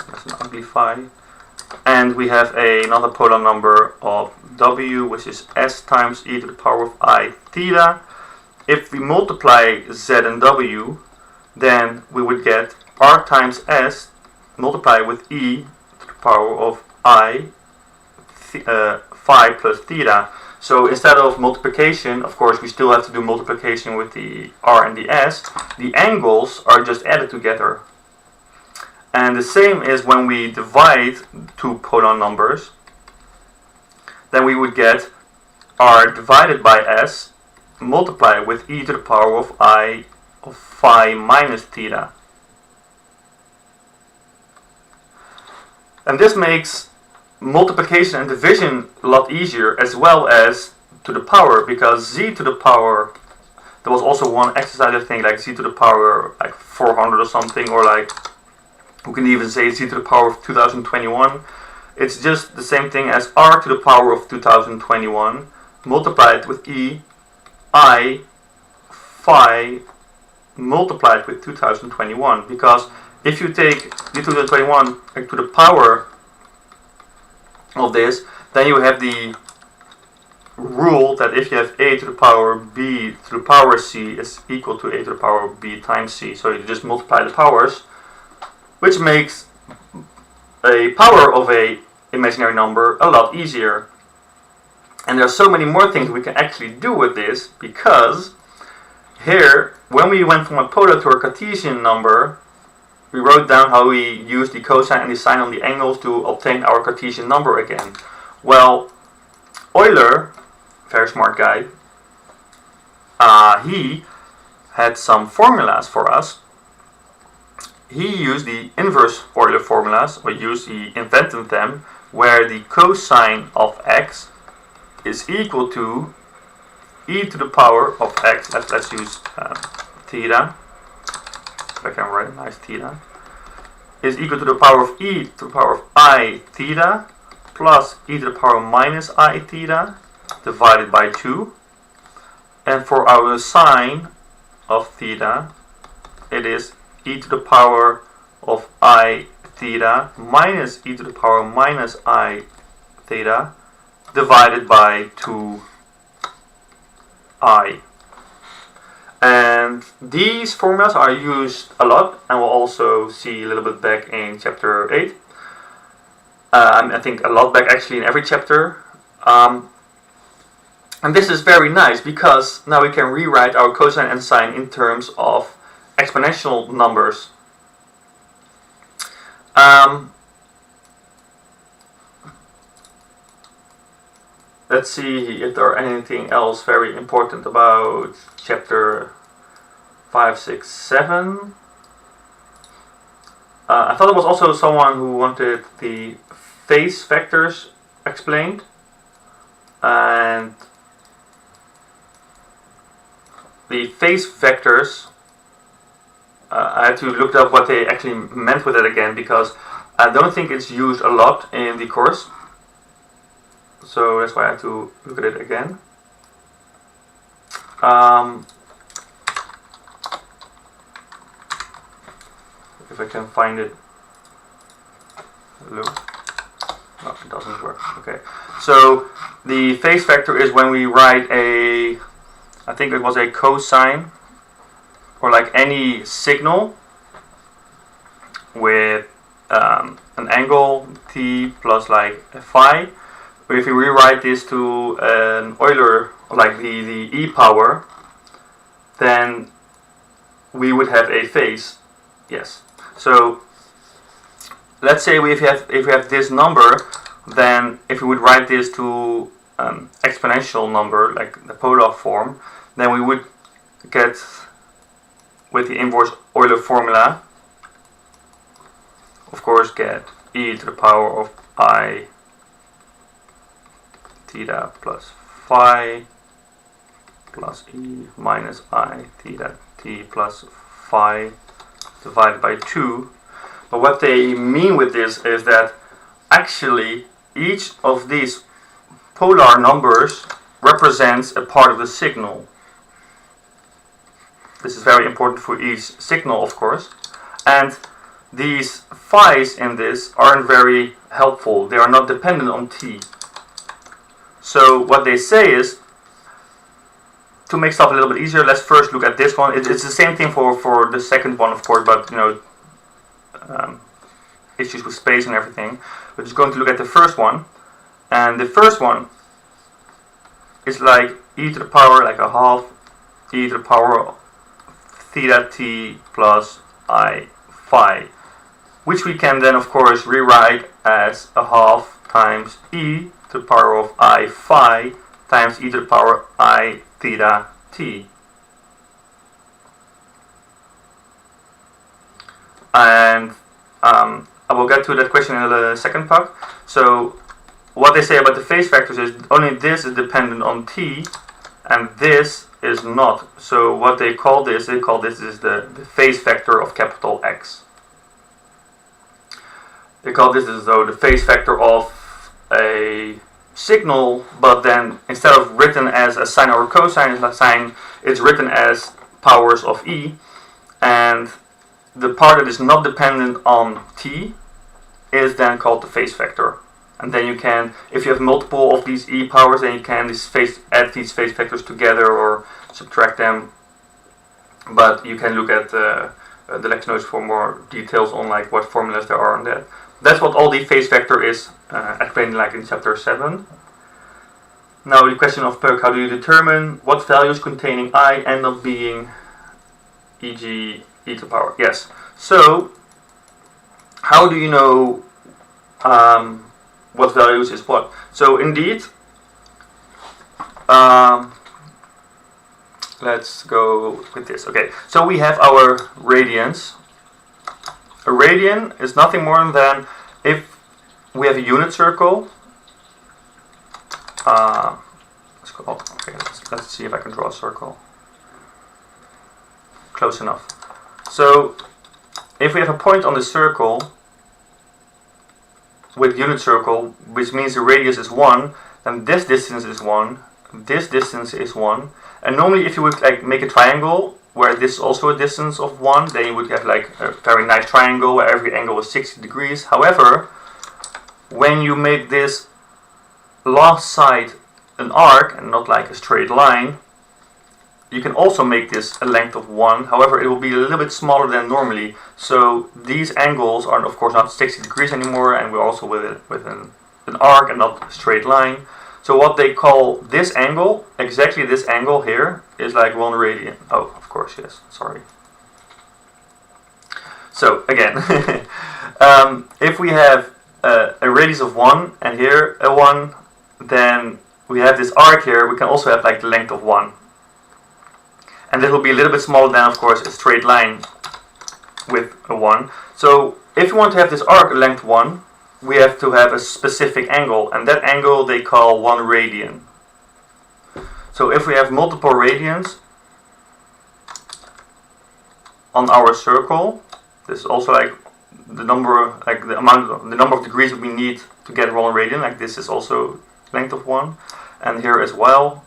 that's an ugly phi, and we have another polar number of w, which is s times e to the power of I theta. If we multiply z and w, then we would get r times s multiplied with e to the power of I phi plus theta. So instead of multiplication, of course, we still have to do multiplication with the r and the s. The angles are just added together. And the same is when we divide two polar numbers, then we would get r divided by s multiplied with e to the power of I of phi minus theta. And this makes multiplication and division a lot easier, as well as to the power, because z to the power, there was also one exercise I think like z to the power like 400 or something, or like we can even say z to the power of 2021. It's just the same thing as r to the power of 2021 multiplied with e I phi multiplied with 2021, because if you take the 2021 to the power of this, then you have the rule that if you have a to the power b to the power c is equal to a to the power b times c. So you just multiply the powers, which makes a power of a imaginary number a lot easier. And there are so many more things we can actually do with this, because here, when we went from a polar to a Cartesian number, we wrote down how we used the cosine and the sine on the angles to obtain our Cartesian number again. Well, Euler very smart guy, he had some formulas for us. He used the inverse Euler formulas, he invented them, where the cosine of x is equal to e to the power of x. Let's use theta. If I can write a nice theta. Is equal to the power of e to the power of I theta plus e to the power minus I theta divided by 2. And for our sine of theta, it is e to the power of I theta minus e to the power minus I theta divided by 2I. And these formulas are used a lot, and we'll also see a little bit back in chapter 8. I think a lot back actually in every chapter. And this is very nice because now we can rewrite our cosine and sine in terms of exponential numbers. Let's see if there are anything else very important about chapter 5, 6, 7. I thought there was also someone who wanted the phase vectors explained. And the phase vectors, I had to look up what they actually meant with it again, because I don't think it's used a lot in the course. So that's why I had to look at it again. If I can find it. Hello. No, it doesn't work. Okay. So the phase vector is when we write I think it was a cosine, or like any signal with an angle t plus like phi. But if we rewrite this to an Euler, like the e power, then we would have a phase. Yes. So let's say if we have this number, then if we would write this to exponential number, like the polar form, then we would get, with the inverse Euler formula, of course, get e to the power of I theta plus phi plus e minus I theta t plus phi divided by 2. But what they mean with this is that actually each of these polar numbers represents a part of the signal. This is very important for each signal, of course. And these phi's in this aren't very helpful. They are not dependent on t. So what they say is, to make stuff a little bit easier, let's first look at this one. It's the same thing for the second one, of course, but issues with space and everything. We're just going to look at the first one. And the first one is like e to the power, like a half e to the power theta t plus I phi, which we can then of course rewrite as a half times e to the power of I phi times e to the power I theta t. And I will get to that question in the second part. So what they say about the phase vectors is only this is dependent on t and this is not. So what they call this is the phase vector of capital X. They call this as though the phase vector of a signal, but then instead of written as a sine or cosine sine, it's written as powers of e, and the part that is not dependent on t is then called the phase vector. And then you can, if you have multiple of these e powers, then you can add these phase vectors together or subtract them. But you can look at the lecture notes for more details on like what formulas there are on that. That's what all the phase vector is, explained like in chapter 7. Now the question of Puck, how do you determine what values containing I end up being, e.g. e to the power? Yes. So how do you know what values is what? So indeed, let's go with this. Okay, so we have our radians. A radian is nothing more than if we have a unit circle. Let's see if I can draw a circle. Close enough. So if we have a point on the circle with unit circle, which means the radius is 1, then this distance is 1, this distance is 1, and normally if you would like make a triangle where this is also a distance of 1, then you would have like a very nice triangle where every angle is 60 degrees. However, when you make this last side an arc and not like a straight line, you can also make this a length of 1. However, it will be a little bit smaller than normally. So these angles are of course not 60 degrees anymore, and we're also with an arc and not a straight line. So what they call this angle, exactly this angle here, is like 1 radian. Oh, of course, yes, sorry. So again, if we have a radius of 1 and here a 1, then we have this arc here. We can also have like the length of 1. And this will be a little bit smaller than, of course, a straight line with a 1. So if you want to have this arc length 1, we have to have a specific angle, and that angle they call 1 radian. So if we have multiple radians on our circle, this is also like the number, like the number of degrees we need to get 1 radian. Like this is also length of 1, and here as well.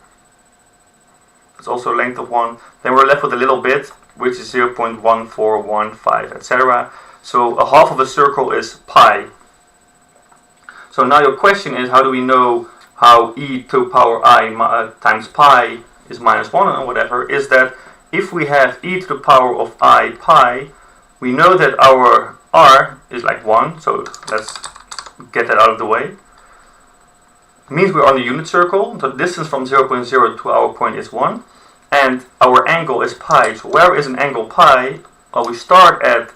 It's also length of 1. Then we're left with a little bit, which is 0.1415, etc. So a half of a circle is pi. So now your question is, how do we know how e to the power I times pi is minus 1 or whatever? Is that if we have e to the power of I pi, we know that our r is like 1. So let's get that out of the way. It means we're on the unit circle. The distance from 0.0 to our point is 1. And our angle is pi. So where is an angle pi? Well, we start at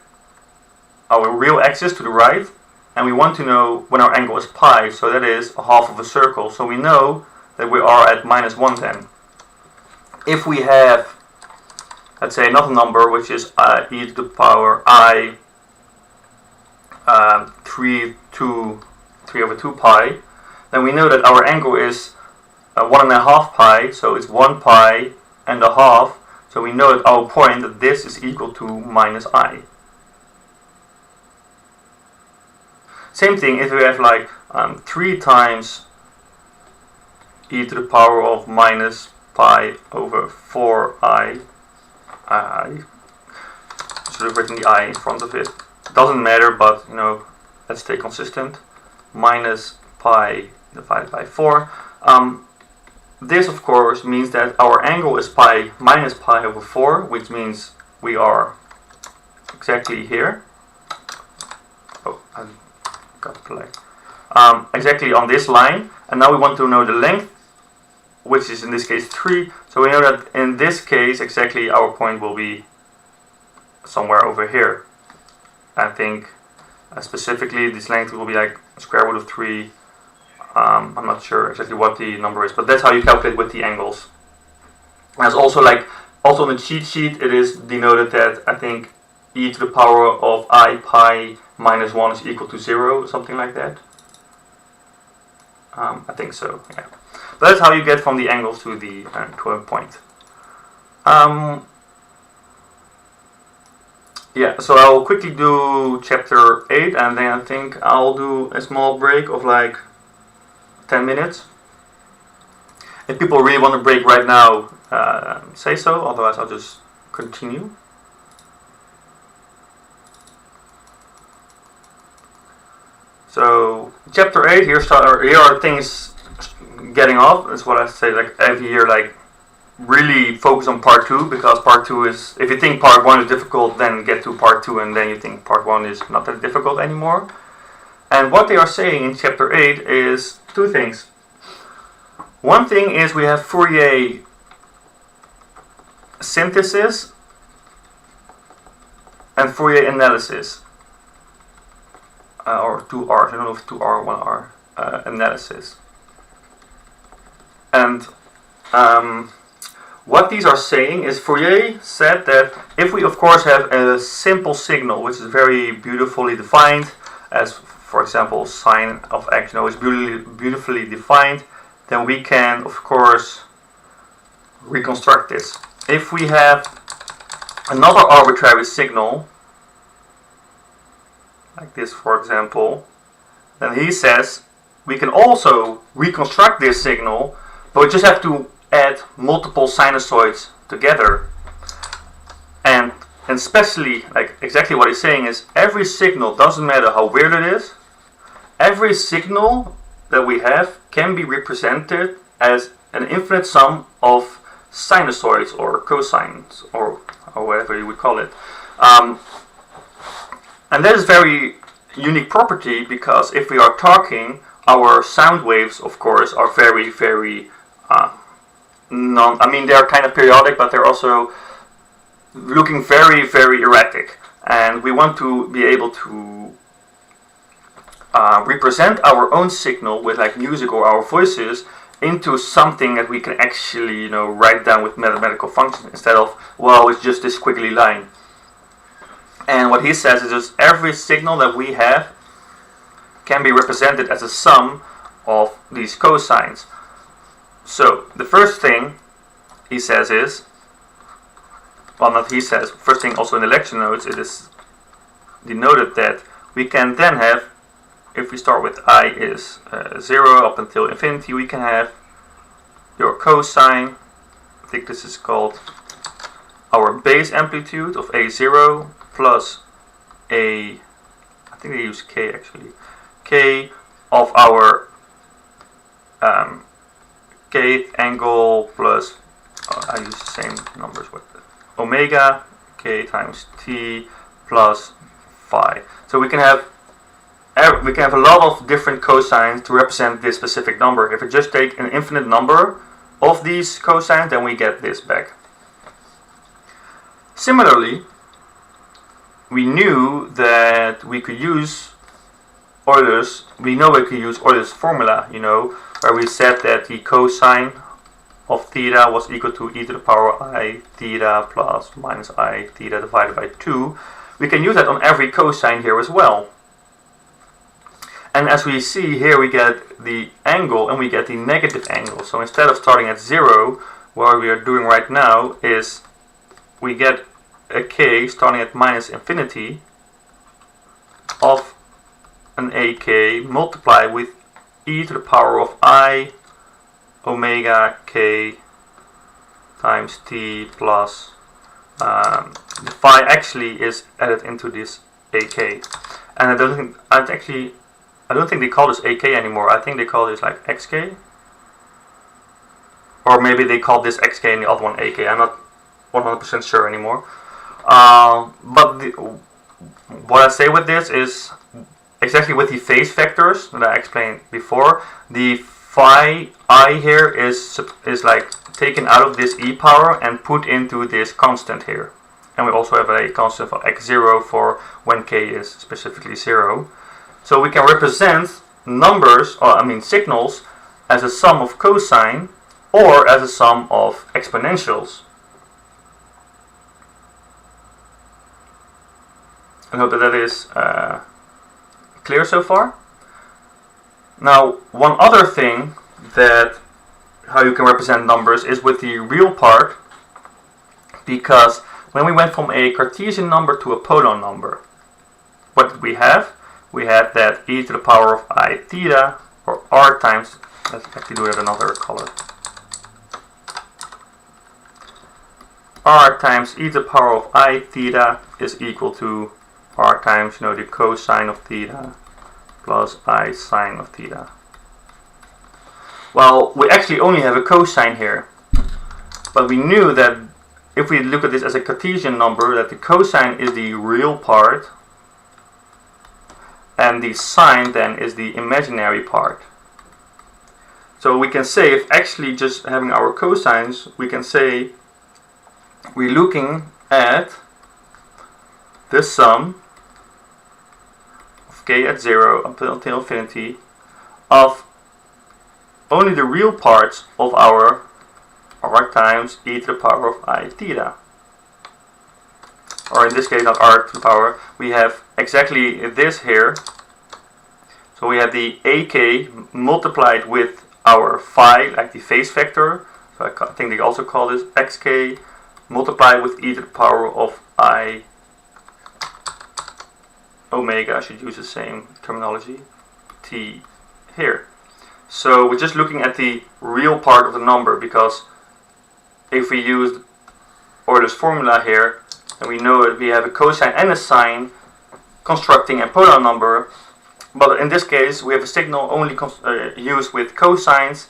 our real axis to the right, and we want to know when our angle is pi, so that is a half of a circle. So we know that we are at minus 1 then. If we have, let's say, another number, which is e to the power I 3 over 2 pi, then we know that our angle is 1.5 pi, so it's 1 pi and a half. So we know at our point that this is equal to minus I. Same thing if we have like 3 times e to the power of minus pi over 4i. I should have written the I in front of it. Doesn't matter, but you know, let's stay consistent. Minus pi divided by 4. This of course means that our angle is pi minus pi over 4, which means we are exactly here. Oh, I got black. Exactly on this line, and now we want to know the length, which is in this case 3. So we know that in this case exactly our point will be somewhere over here. I think specifically this length will be like square root of 3. I'm not sure exactly what the number is, but that's how you calculate with the angles. And it's also like, also on the cheat sheet it is denoted that I think e to the power of I pi minus 1 is equal to 0, something like that. I think so, yeah. But that's how you get from the angles to the to a point. Yeah, so I'll quickly do chapter 8, and then I think I'll do a small break of like 10 minutes. If people really want to break right now, say so, otherwise I'll just continue. So chapter 8, here are things getting off. That's what I say, like every year, like really focus on part 2, because part 2 is, if you think part 1 is difficult, then get to part 2 and then you think part 1 is not that difficult anymore. And what they are saying in chapter 8 is 2 things. One thing is we have Fourier synthesis and Fourier analysis. Or 2 R's, I don't know if 2 R or 1 R, analysis. And What these are saying is Fourier said that if we of course have a simple signal which is very beautifully defined, as for example sine of x is beautifully defined, then we can of course reconstruct this. If we have another arbitrary signal, like this for example, then he says we can also reconstruct this signal, but we just have to add multiple sinusoids together. And especially, like exactly what he's saying is, every signal, doesn't matter how weird it is, every signal that we have can be represented as an infinite sum of sinusoids or cosines or whatever you would call it. And that is very unique property, because if we are talking, our sound waves of course are very they are kind of periodic, but they're also looking very erratic, and we want to be able to represent our own signal with like music or our voices into something that we can actually write down with mathematical functions, instead of, well, it's just this squiggly line. And what he says is just every signal that we have can be represented as a sum of these cosines. So the first thing he says is, well, not he says, first thing also in the lecture notes, it is denoted that we can then have, if we start with I is 0 up until infinity, we can have your cosine, I think this is called our base amplitude of A0 plus I think they use K actually, K of our kth angle plus, I use the same numbers with omega, k times t plus phi. So we can have a lot of different cosines to represent this specific number. If we just take an infinite number of these cosines, then we get this back. Similarly, we knew that we could use Euler's formula, where we said that the cosine of theta was equal to e to the power I theta plus minus I theta divided by 2. We can use that on every cosine here as well. And as we see here, we get the angle and we get the negative angle. So instead of starting at 0, what we are doing right now is we get a k starting at minus infinity of an ak multiplied with e to the power of I omega k times t plus the phi actually is added into this ak, and I don't think they call this ak anymore. I think they call this like xk, or maybe they call this xk and the other one ak. I'm not 100% sure anymore. But what I say with this is exactly with the phase vectors that I explained before. The phi I here is like taken out of this e power and put into this constant here. And we also have a constant for x0 for when k is specifically 0. So we can represent signals as a sum of cosine or as a sum of exponentials. I hope that is clear so far. Now, one other thing that how you can represent numbers is with the real part, because when we went from a Cartesian number to a Polar number, what did we have? We had that e to the power of I theta, or r times, let's actually do it another color, r times e to the power of I theta is equal to r times the cosine of theta plus I sine of theta. Well, we actually only have a cosine here, but we knew that if we look at this as a Cartesian number, that the cosine is the real part and the sine then is the imaginary part. So we can say, if actually just having our cosines, we can say we're looking at the sum of k at 0 until infinity of only the real parts of our r times e to the power of I theta. Or in this case, not r to the power, we have exactly this here. So we have the ak multiplied with our phi, like the phase vector. So I think they also call this xk multiplied with e to the power of I omega. I should use the same terminology. T here. So we're just looking at the real part of the number, because if we use Euler's formula here, and we know that we have a cosine and a sine constructing a polar number, but in this case we have a signal only used with cosines.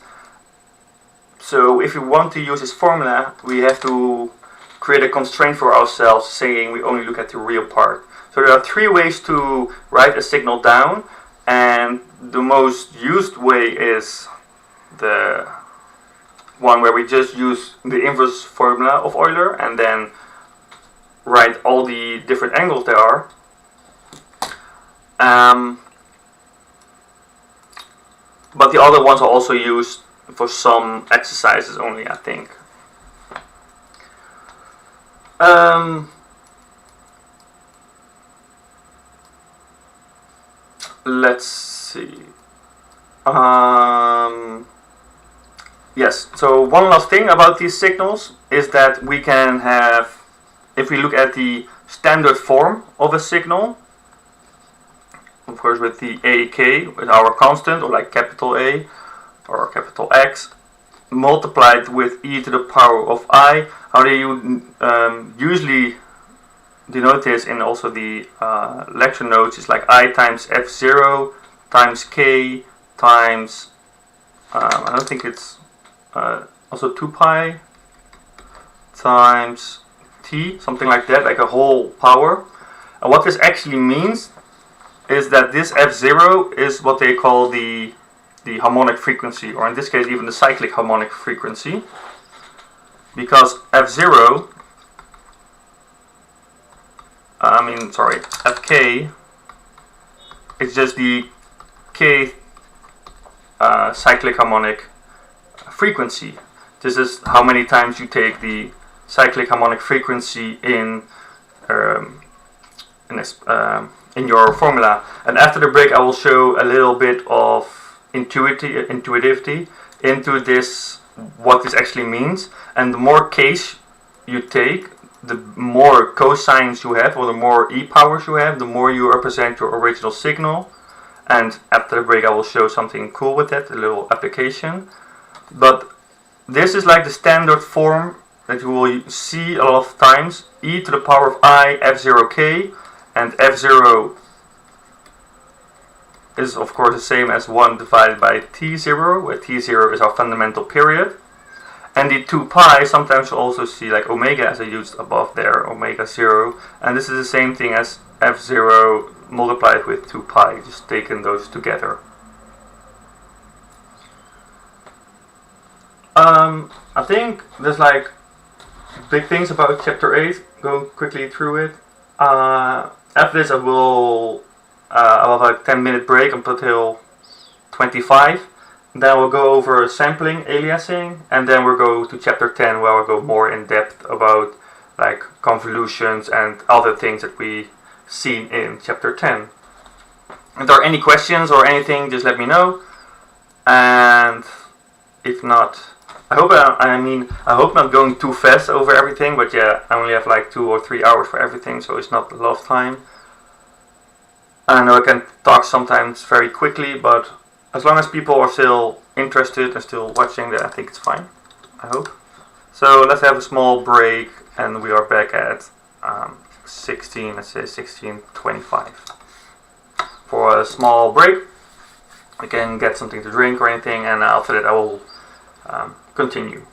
So if we want to use this formula, we have to create a constraint for ourselves saying we only look at the real part. So there are three ways to write a signal down, and the most used way is the one where we just use the inverse formula of Euler and then write all the different angles there are. But the other ones are also used for some exercises only, I think. Let's see. Yes, so one last thing about these signals is that we can have, if we look at the standard form of a signal, of course with the ak, with our constant, or like capital A or capital X, multiplied with e to the power of I. How do you usually denote this in also the lecture notes is like I times f0 times k times, I don't think it's also 2 pi times t, something like that, like a whole power. And what this actually means is that this f0 is what they call the harmonic frequency, or in this case even the cyclic harmonic frequency, because f0, fk is just the k cyclic harmonic frequency. This is how many times you take the cyclic harmonic frequency in your formula. And after the break I will show a little bit of intuitivity into this, what this actually means. And the more k's you take, the more cosines you have, or the more e powers you have, the more you represent your original signal. And after the break I will show something cool with that, a little application. But this is like the standard form that you will see a lot of times, e to the power of I f0k, and f0 is of course the same as 1 divided by t0, where t0 is our fundamental period. And the 2 pi, sometimes you also see like omega as I used above there, omega 0, and this is the same thing as f0 multiplied with 2 pi, just taking those together. I think there's like big things about chapter 8, going quickly through it. After this I will have a 10-minute break until 25. Then we'll go over sampling, aliasing, and then we'll go to chapter 10 where we'll go more in depth about like convolutions and other things that we seen in chapter 10. If there are any questions or anything, just let me know. And if not, I hope I'm not going too fast over everything, but yeah, I only have like 2 or 3 hours for everything, so it's not a lot of time. I know I can talk sometimes very quickly, but as long as people are still interested and still watching, then I think it's fine, I hope. So let's have a small break, and we are back at 16:25. For a small break, we can get something to drink or anything, and after that I will continue.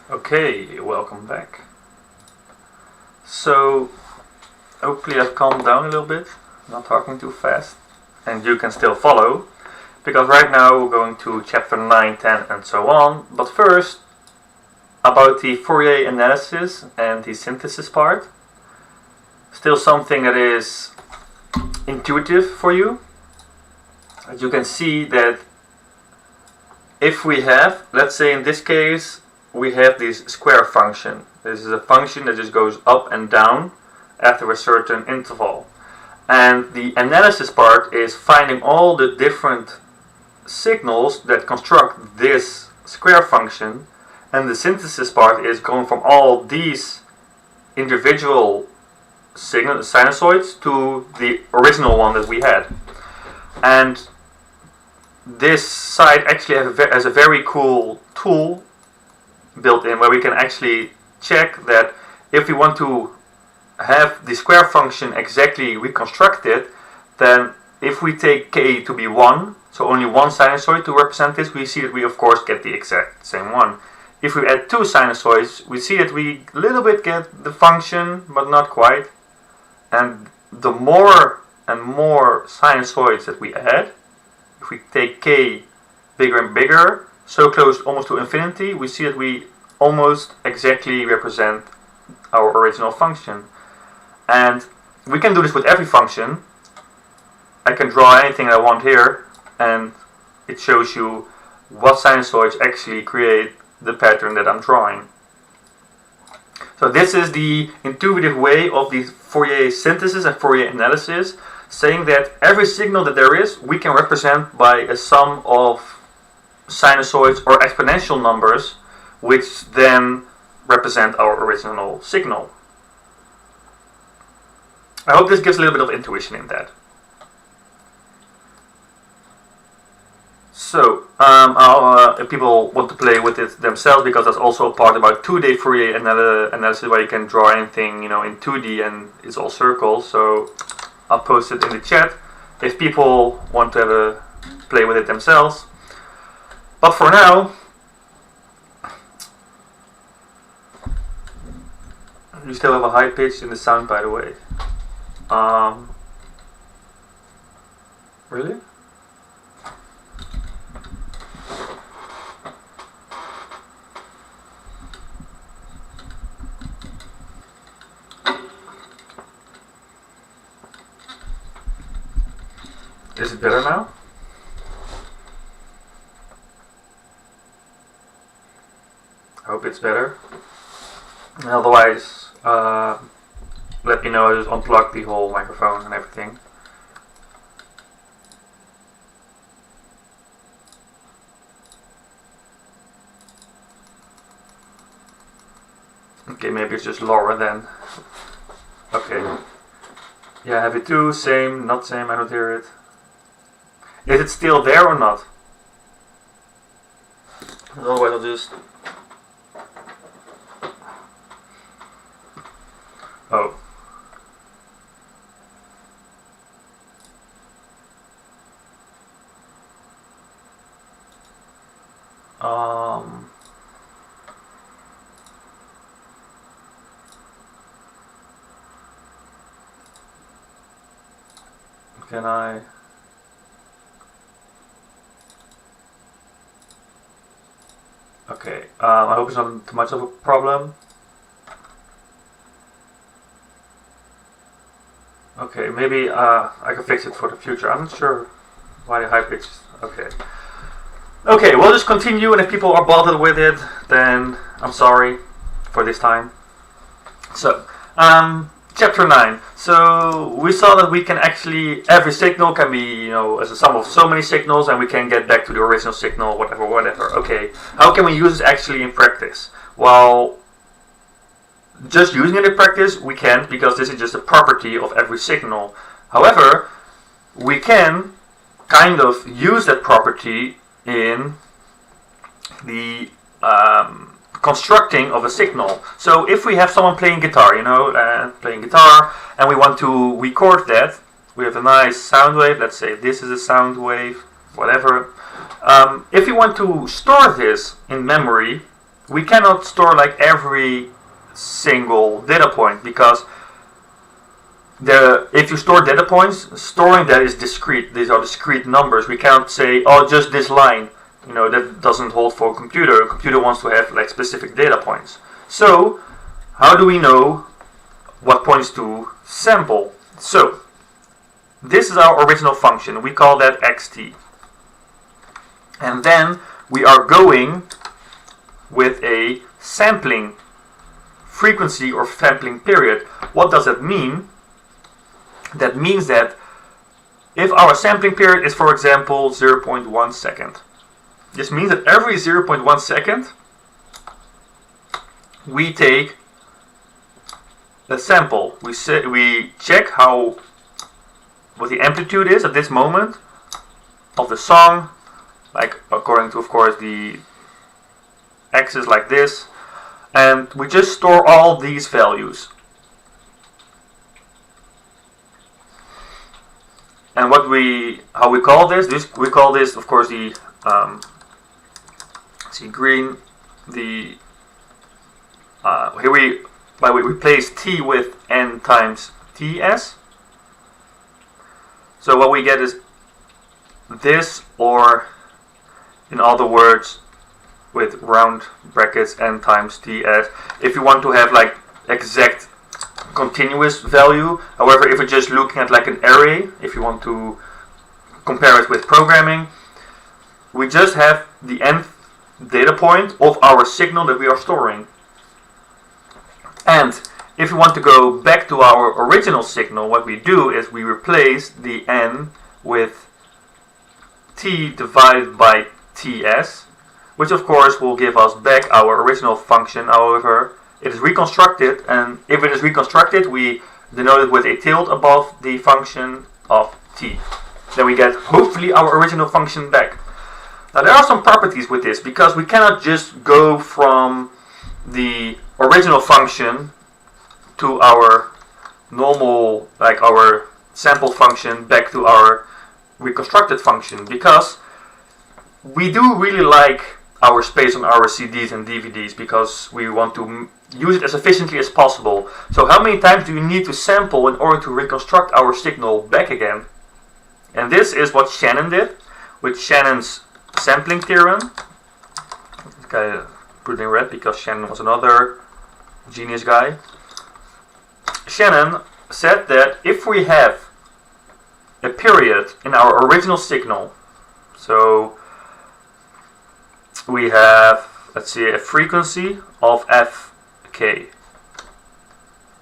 Okay, welcome back. So, hopefully I've calmed down a little bit, not talking too fast, and you can still follow, because right now we're going to chapter 9, 10 and so on, but first, about the Fourier analysis and the synthesis part. Still something that is intuitive for you. As you can see that if we have, let's say in this case, we have this square function. This is a function that just goes up and down after a certain interval. And the analysis part is finding all the different signals that construct this square function. And the synthesis part is going from all these individual sinusoids to the original one that we had. And this site actually has a very cool tool built in where we can actually check that if we want to have the square function exactly reconstructed, then if we take k to be 1, so only one sinusoid to represent this, we see that we of course get the exact same one. If we add two sinusoids, we see that we a little bit get the function, but not quite. And the more and more sinusoids that we add, if we take k bigger and bigger, so close almost to infinity, we see that we almost exactly represent our original function. And we can do this with every function. I can draw anything I want here, and it shows you what sinusoids actually create the pattern that I'm drawing. So this is the intuitive way of the Fourier synthesis and Fourier analysis, saying that every signal that there is, we can represent by a sum of sinusoids or exponential numbers, which then represent our original signal. I hope this gives a little bit of intuition in that. So, if people want to play with it themselves, because that's also a part about 2D Fourier analysis where you can draw anything, in 2D and it's all circles. So, I'll post it in the chat if people want to have a play with it themselves. But for now, you still have a high pitch in the sound, by the way. Really? Is it better now? I hope it's better. Otherwise, let me know. I just unplug the whole microphone and everything. Okay, maybe it's just lower then. Okay. Yeah, have it too. Same, not same. I don't hear it. Is it still there or not? Otherwise I'll just... Oh. Can I... Okay, I hope it's not too much of a problem. Okay, maybe I can fix it for the future. I'm not sure why the high pitch. Okay. Okay, we'll just continue, and if people are bothered with it, then I'm sorry for this time. So, chapter 9. So, we saw that we can actually, every signal can be, as a sum of so many signals, and we can get back to the original signal, whatever. Okay, how can we use this actually in practice? Well, just using it in practice, we can't, because this is just a property of every signal. However, we can kind of use that property in the constructing of a signal. So if we have someone playing guitar, and we want to record that, we have a nice sound wave. Let's say this is a sound wave, whatever. If you want to store this in memory, we cannot store like every single data point, because if you store data points, storing that is discrete. These are discrete numbers. We cannot say, oh, just this line. That doesn't hold for a computer. A computer wants to have like specific data points. So how do we know what points to sample? So this is our original function. We call that xt. And then we are going with a sampling frequency or sampling period. What does that mean? That means that if our sampling period is, for example, 0.1 second, this means that every 0.1 second we take a sample. We check what the amplitude is at this moment of the song, like according to, of course, the axis like this, and we just store all these values. And how we call this? We call this, of course, the green. The here we replace t with n times ts. So what we get is this, or in other words, with round brackets n times ts. If you want to have like exact continuous value. However, if we're just looking at like an array, if you want to compare it with programming, we just have the nth data point of our signal that we are storing. And if we want to go back to our original signal, what we do is we replace the n with t divided by ts, which of course will give us back our original function. However, it is reconstructed, and if it is reconstructed, we denote it with a tilde above the function of t. Then we get, hopefully, our original function back. Now there are some properties with this, because we cannot just go from the original function to our normal, like our sample function, back to our reconstructed function, because we do really like our space on our CDs and DVDs, because we want to use it as efficiently as possible. So how many times do you need to sample in order to reconstruct our signal back again? And this is what Shannon did with Shannon's sampling theorem. This guy put it in red because Shannon was another genius guy. Shannon said that if we have a period in our original signal, so we have, let's see, a frequency of fk.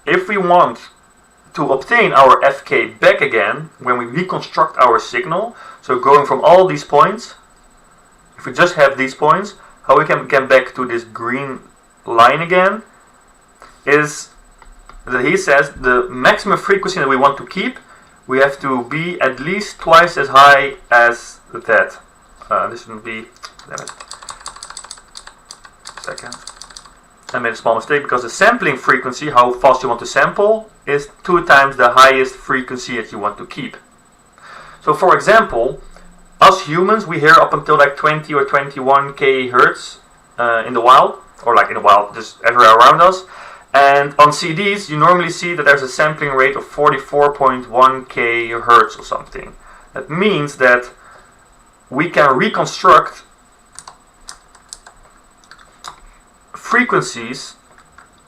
If we want to obtain our fk back again when we reconstruct our signal, so going from all these points, if we just have these points, how we can get back to this green line again is that he says the maximum frequency that we want to keep, we have to be at least twice as high as that. This shouldn't be, damn it. Second. I made a small mistake, because the sampling frequency, how fast you want to sample, is 2 times the highest frequency that you want to keep. So for example, us humans, we hear up until like 20 or 21 kHz in the wild, or like in the wild, just everywhere around us. And on CDs, you normally see that there's a sampling rate of 44.1 kHz or something. That means that we can reconstruct frequencies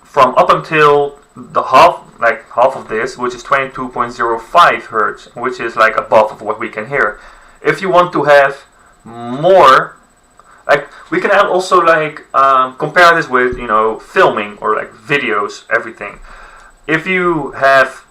from up until the half of this, which is 22.05 Hertz, which is like above of what we can hear. If you want to have more, like we can have also like compare this with filming or like videos, everything. If you have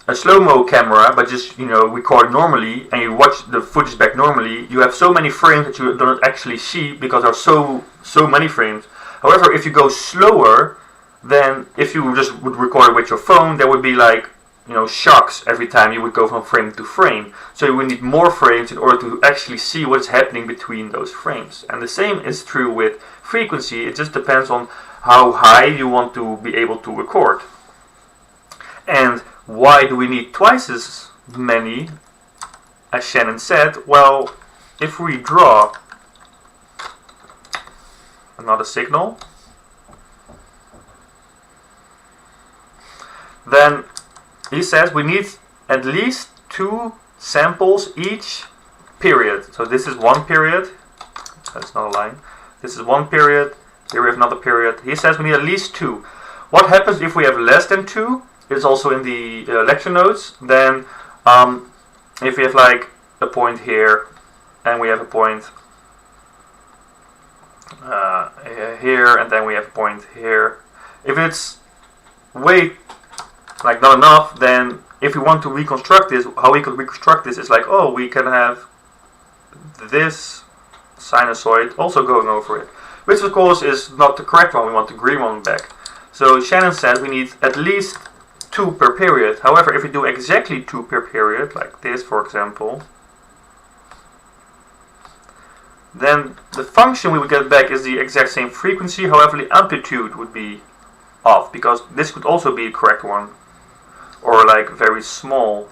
a slow-mo camera but just record normally and you watch the footage back normally, you have so many frames that you don't actually see because there are so many frames. However, if you go slower, then if you just would record it with your phone, there would be like shocks every time you would go from frame to frame. So you would need more frames in order to actually see what's happening between those frames. And the same is true with frequency. It just depends on how high you want to be able to record. And why do we need twice as many? As Shannon said, well, if we draw another signal, then he says we need at least 2 samples each period. So this is one period. That's not a line. This is one period. Here we have another period. He says we need at least 2. What happens if we have less than 2? It's also in the lecture notes. Then if we have like a point here and we have a point here and then we have a point here. If it's way like not enough, then if we want to reconstruct this, how we could reconstruct this is like, oh, we can have this sinusoid also going over it, which of course is not the correct one. We want the green one back. So Shannon says we need at least 2 per period. However, if we do exactly 2 per period, like this for example, then the function we would get back is the exact same frequency. However, the amplitude would be off, because this could also be a correct one, or like very small.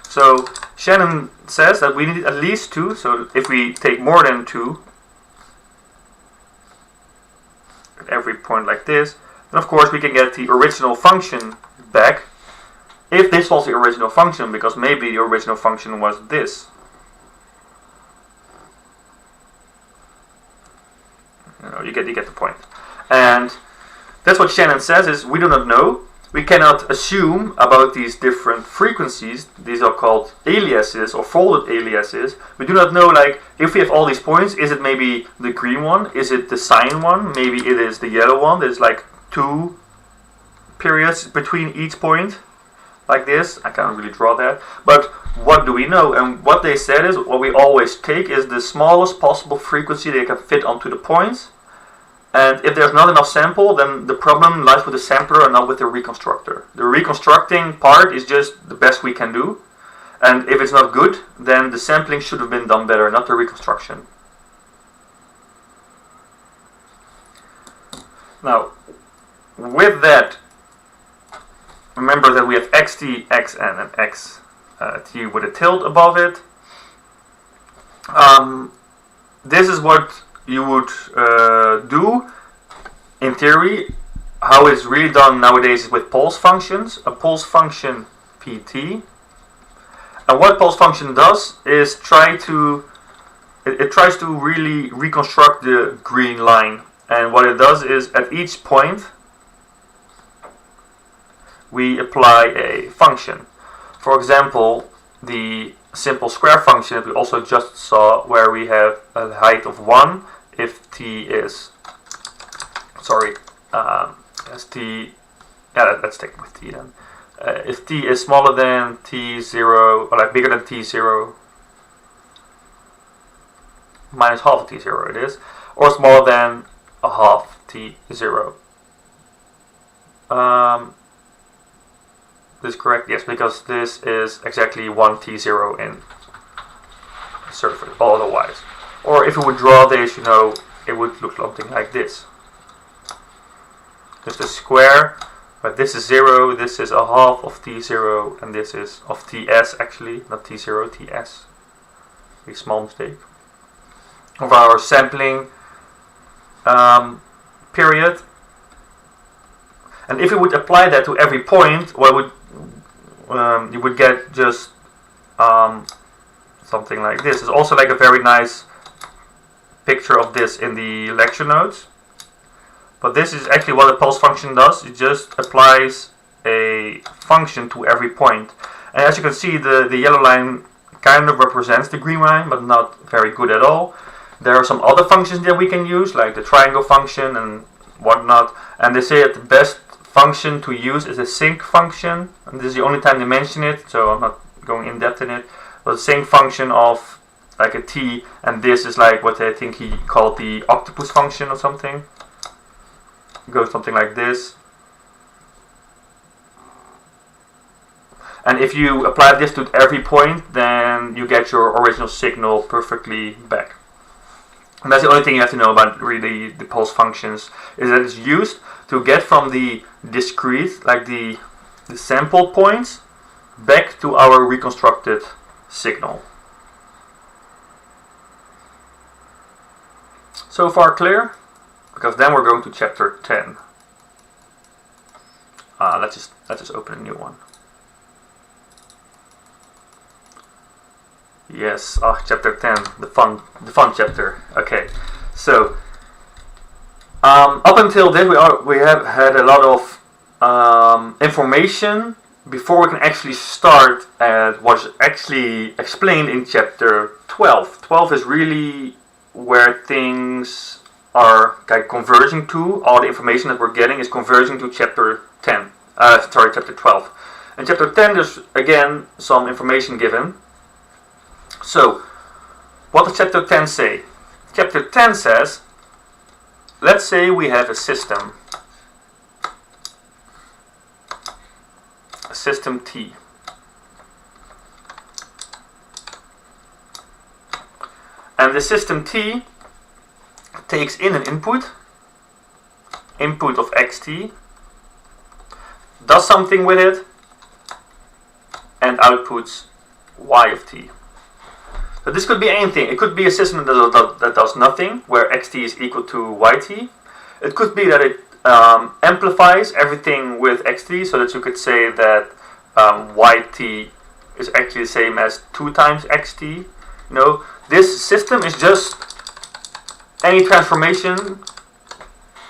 So Shannon says that we need at least 2. So if we take more than 2 at every point like this, then of course we can get the original function back, if this was the original function, because maybe the original function was this. You get the point. And that's what Shannon says, is we do not know. We cannot assume about these different frequencies. These are called aliases or folded aliases. We do not know, like, if we have all these points, is it maybe the green one? Is it the cyan one? Maybe it is the yellow one. There's like 2 periods between each point, like this. I can't really draw that. But what do we know? And what they said is, what we always take is the smallest possible frequency they can fit onto the points. And if there's not enough sample, then the problem lies with the sampler and not with the reconstructor. The reconstructing part is just the best we can do. And if it's not good, then the sampling should have been done better, not the reconstruction. Now, with that, remember that we have xt, xn, and xt with a tilde above it. This is what you would do in theory. How it's really done nowadays is with pulse functions. A pulse function pt, and what pulse function does is tries to really reconstruct the green line. And what it does is, at each point we apply a function. For example, the simple square function that we also just saw, where we have a height of 1 if t is, let's take it with t then. If t is smaller than t0, or like bigger than t0, minus half of t0 it is, or smaller than a half t0. This is correct? Yes, because this is exactly 1 t0 in surface, otherwise. Or if we would draw this, it would look something like this. Just a square, but this is 0, this is a half of t0, and this is of ts actually, not t0, ts. A small mistake. Of our sampling period. And if you would apply that to every point, you would get just something like this. It's also like a very nice picture of this in the lecture notes. But this is actually what a pulse function does. It just applies a function to every point. And as you can see, the yellow line kind of represents the green line, but not very good at all. There are some other functions that we can use, like the triangle function and whatnot. And they say that the best function to use is a sinc function. And this is the only time they mention it, so I'm not going in depth in it. But the sinc function of like a t, and this is like what I think he called the octopus function or something. It goes something like this. And if you apply this to every point, then you get your original signal perfectly back. And that's the only thing you have to know about really the pulse functions, is that it's used to get from the discrete, like the sample points, back to our reconstructed signal. So far clear? Because then we're going to chapter 10. let's just open a new one. Yes, chapter 10, the fun chapter. Okay, so up until this we have had a lot of information before we can actually start at what's actually explained in chapter 12. 12 is really where things are converging to. All the information that we're getting is converging to chapter 10. Chapter 12. In chapter 10, there's again some information given. So, what does chapter 10 say? Chapter 10 says, let's say we have a system T. And the system T takes in an input of xt, does something with it, and outputs y of t. So this could be anything. It could be a system that does nothing, where xt is equal to yt. It could be that it amplifies everything with xt, so that you could say that yt is actually the same as 2 times xt. This system is just any transformation.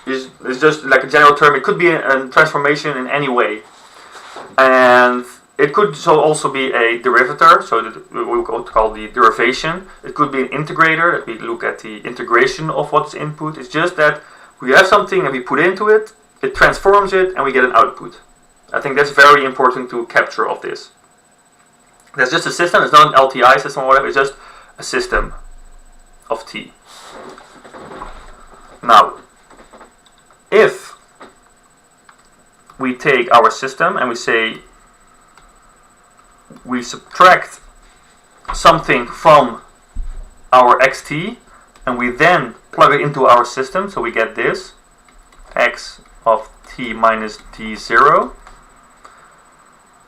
Is just like a general term. It could be a transformation in any way, and it could also be a derivator, so that we will call the derivation. It could be an integrator, that we look at the integration of what's input. It's just that we have something and we put into it, it transforms it, and we get an output. I think that's very important to capture of this. That's just a system, it's not an LTI system or whatever, it's just a system of T. Now, if we take our system and we say we subtract something from our xt and we then plug it into our system, so we get this x of t minus t0.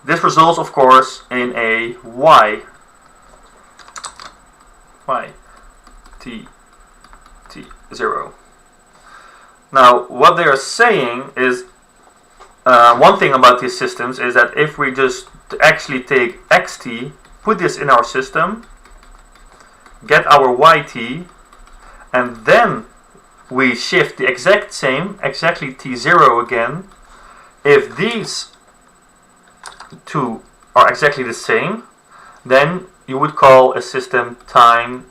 This results, of course, in a y t t0. Now, what they are saying is, one thing about these systems is that if we just actually take xt, put this in our system, get our yt, and then we shift the exactly t0 again, if these two are exactly the same, then you would call a system time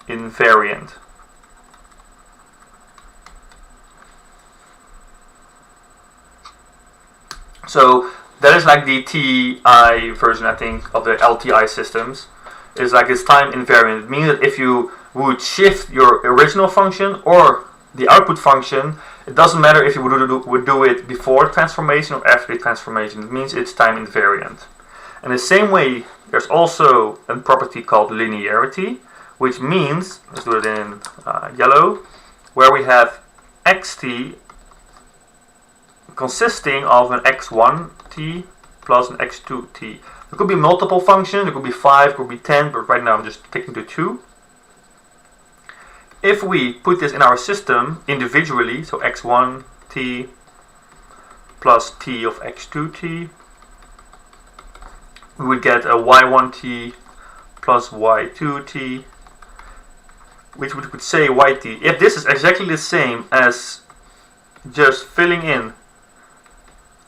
invariant. So that is like the TI version, I think, of the LTI systems. It's like it's time invariant. It means that if you would shift your original function or the output function, it doesn't matter if you would do it before transformation or after the transformation. It means it's time invariant. In the same way, there's also a property called linearity, which means, let's do it in yellow, where we have xt consisting of an x1t plus an x2t. There could be multiple functions, there could be 5, could be 10, but right now I'm just sticking to 2. If we put this in our system individually, so x1t plus t of x2t, we would get a y1t plus y2t, which we could say yt. If this is exactly the same as just filling in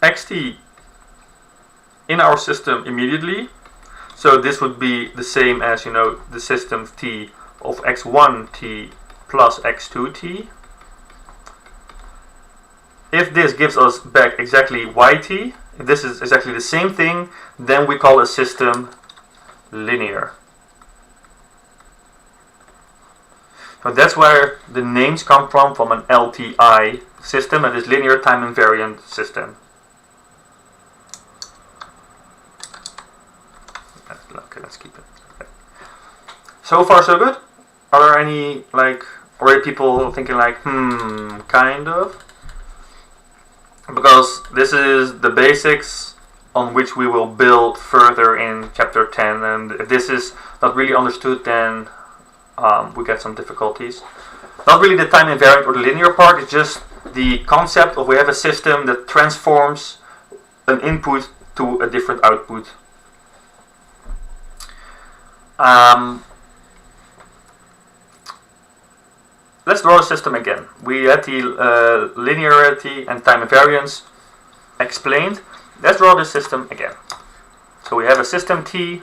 xt in our system immediately, so this would be the same as, the system t of x1t plus x2t. If this gives us back exactly yt, if this is exactly the same thing, then we call a system linear. So that's where the names come from an LTI system, and this linear time invariant system. Okay, let's keep it. Okay. So far so good? Are there any, already people thinking kind of? Because this is the basics on which we will build further in chapter 10, and if this is not really understood, then we get some difficulties. Not really the time invariant or the linear part, it's just the concept of we have a system that transforms an input to a different output. Let's draw a system again. We had the linearity and time invariance explained. Let's draw this system again. So we have a system T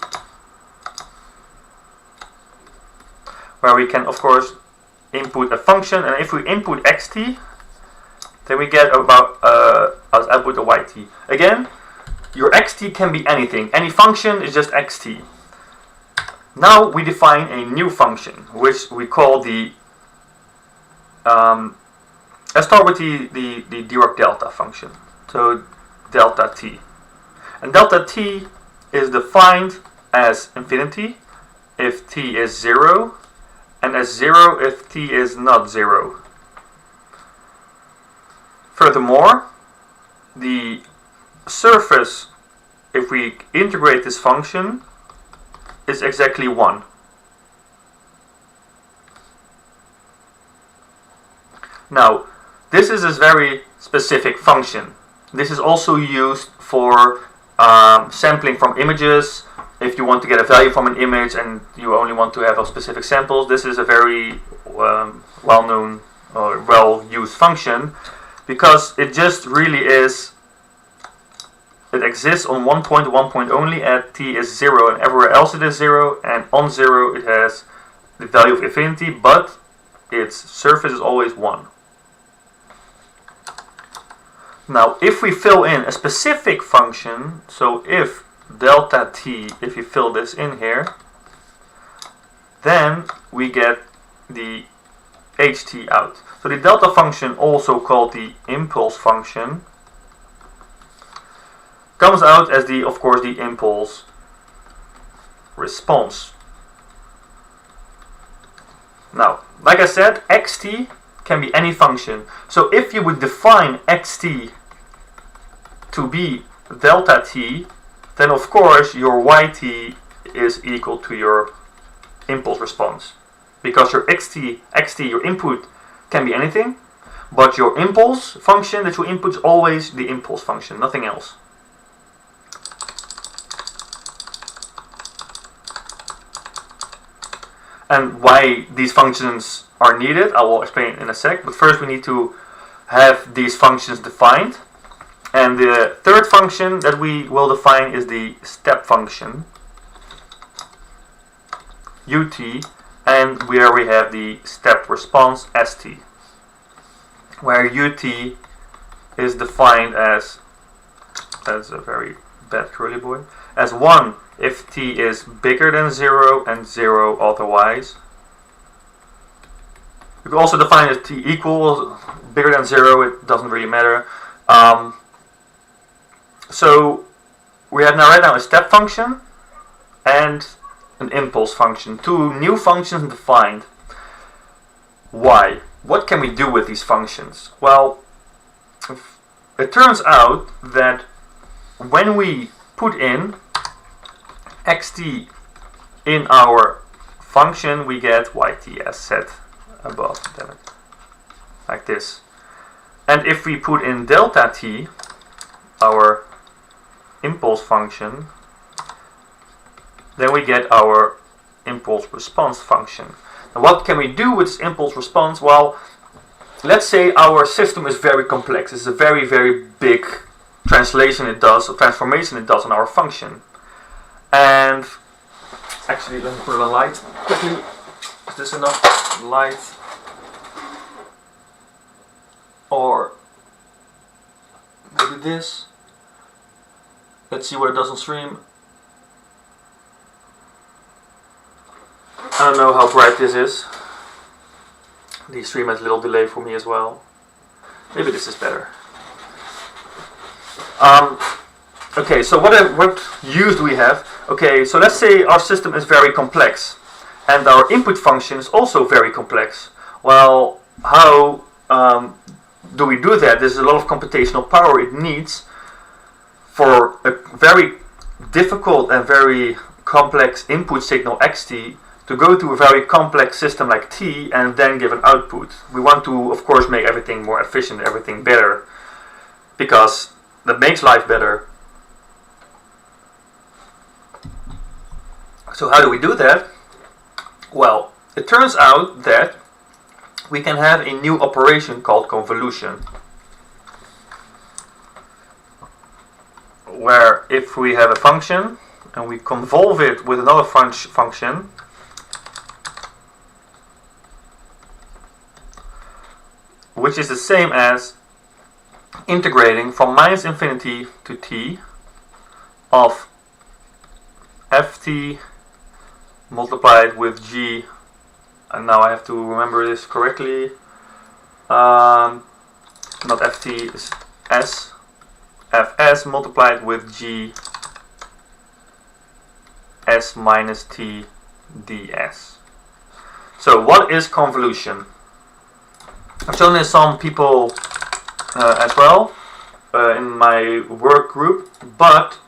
where we can, of course, input a function, and if we input xt, then we get about as output a yt. Again, your xt can be anything. Any function is just xt. Now we define a new function, which we call the let's start with the Dirac delta function. So delta t, and delta t is defined as infinity if t is 0, and as 0 if t is not 0. Furthermore, the surface, if we integrate this function, is exactly 1. Now, this is a very specific function. This is also used for sampling from images. If you want to get a value from an image and you only want to have a specific samples, this is a very well-known or well-used function, because it just really is, it exists on one point only at t is 0, and everywhere else it is 0, and on 0 it has the value of infinity, but its surface is always 1. Now, if we fill in a specific function, so if delta t, if you fill this in here, then we get the ht out. So the delta function, also called the impulse function, comes out as the, of course, the impulse response. Now, like I said, xt can be any function. So if you would define xt to be delta t, then of course your yt is equal to your impulse response, because your xt, your input, can be anything, but your impulse function that you input is always the impulse function, nothing else. And why these functions are needed, I will explain in a sec, but first we need to have these functions defined. And the third function that we will define is the step function, ut, and where we have the step response, st, where ut is defined as, that's a very bad curly boy, as 1 if t is bigger than 0 and 0 otherwise. You can also define as t equals bigger than 0, it doesn't really matter. So we have now right now a step function and an impulse function, two new functions defined. Why? What can we do with these functions? Well, it turns out that when we put in xt in our function, we get yt as said above, like this. And if we put in delta t, our impulse function, then we get our impulse response function. Now what can we do with this impulse response? Well, let's say our system is very complex. It's a very, very big translation it does, or transformation it does on our function. And actually, let me put on light quickly. Is this enough light? Or maybe this. Let's see what it does on stream. I don't know how bright this is. The stream has a little delay for me as well. Maybe this is better. Okay, so what use do we have? Okay, so let's say our system is very complex and our input function is also very complex. Well, how do we do that? There's a lot of computational power it needs for a very difficult and very complex input signal xt to go to a very complex system like T and then give an output. We want to, of course, make everything more efficient, everything better, because that makes life better. So how do we do that? Well, it turns out that we can have a new operation called convolution, where if we have a function and we convolve it with another function, which is the same as integrating from minus infinity to t of ft multiplied with g, and now I have to remember this correctly, not ft, is s, fs multiplied with g s minus t ds. So what is convolution? I've shown this some people as well in my work group, but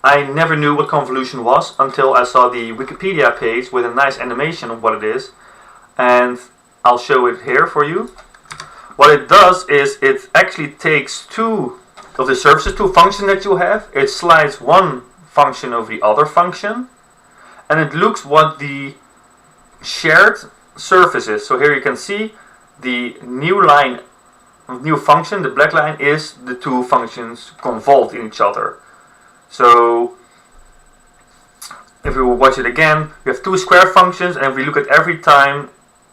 I never knew what convolution was until I saw the Wikipedia page with a nice animation of what it is, and I'll show it here for you. What it does is it actually takes two of the surfaces, two functions that you have, it slides one function over the other function, and it looks what the shared surface is. So here you can see the new line, new function, the black line, is the two functions convolved in each other. So if we watch it again, we have two square functions, and if we look at every time,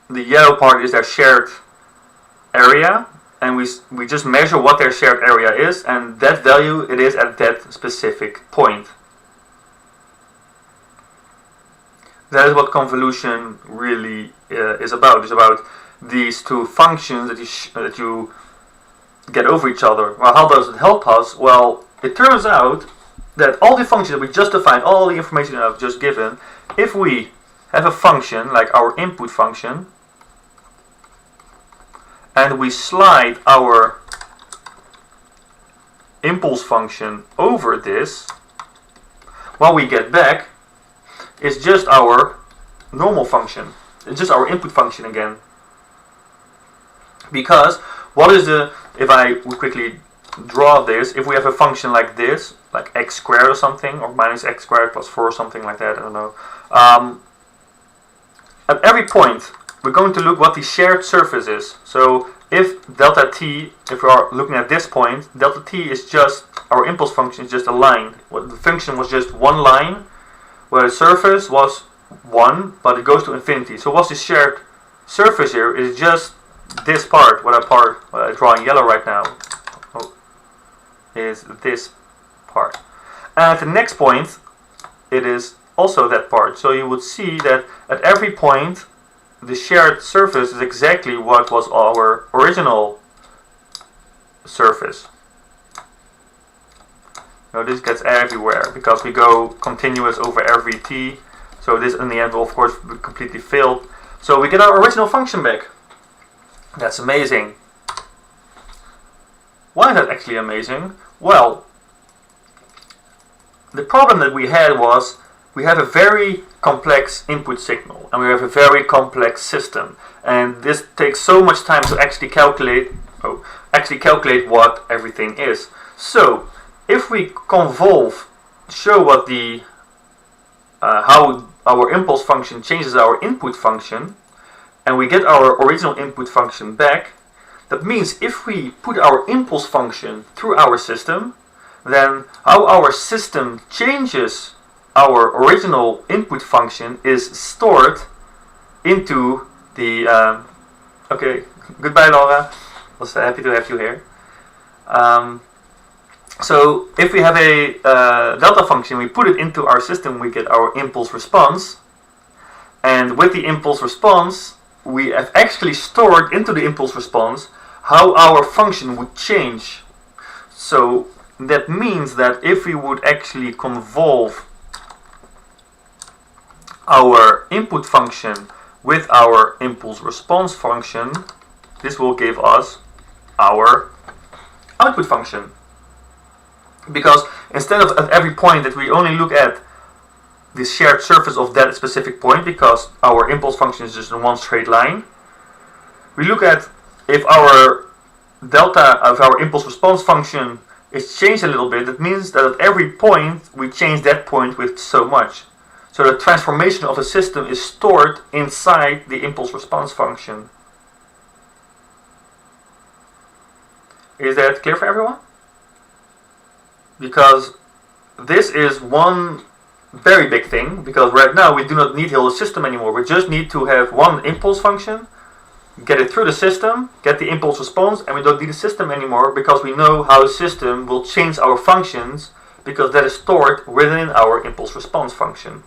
the yellow part is their shared area, and we just measure what their shared area is, and that value it is at that specific point. That is what convolution really is about. It's about these two functions that you get over each other. Well, how does it help us? Well, it turns out that all the functions that we just defined, all the information that I've just given, if we have a function like our input function, and we slide our impulse function over this, what we get back is just our normal function. It's just our input function again. Because what is the, if I would quickly draw this, if we have a function like this, like x squared or something, or minus x squared plus 4 or something like that, I don't know. At every point, we're going to look what the shared surface is. So if delta t, if we are looking at this point, delta t is just, our impulse function is just a line. Well, the function was just one line, where the surface was 1, but it goes to infinity. So what's the shared surface here is just this part, what I draw in yellow right now, is this part. And at the next point, it is also that part. So you would see that at every point, the shared surface is exactly what was our original surface. Now this gets everywhere because we go continuous over every t. So this in the end will of course be completely filled. So we get our original function back. That's amazing. Why is that actually amazing? Well, the problem that we had was we have a very complex input signal and we have a very complex system, and this takes so much time to actually calculate what everything is. So if we convolve, show what the how our impulse function changes our input function, and we get our original input function back, that means if we put our impulse function through our system, then how our system changes our original input function is stored into the okay, goodbye Laura, was happy to have you here. So if we have a delta function, we put it into our system, we get our impulse response, and with the impulse response we have actually stored into the impulse response how our function would change. So that means that if we would actually convolve our input function with our impulse response function, this will give us our output function. Because instead of at every point that we only look at the shared surface of that specific point, because our impulse function is just in one straight line. We look at if our delta of our impulse response function is changed a little bit. That means that at every point we change that point with so much. So the transformation of a system is stored inside the impulse response function. Is that clear for everyone? Because this is one very big thing, because right now we do not need the whole system anymore. We just need to have one impulse function, get it through the system, get the impulse response, and we don't need the system anymore, because we know how the system will change our functions, because that is stored within our impulse response function.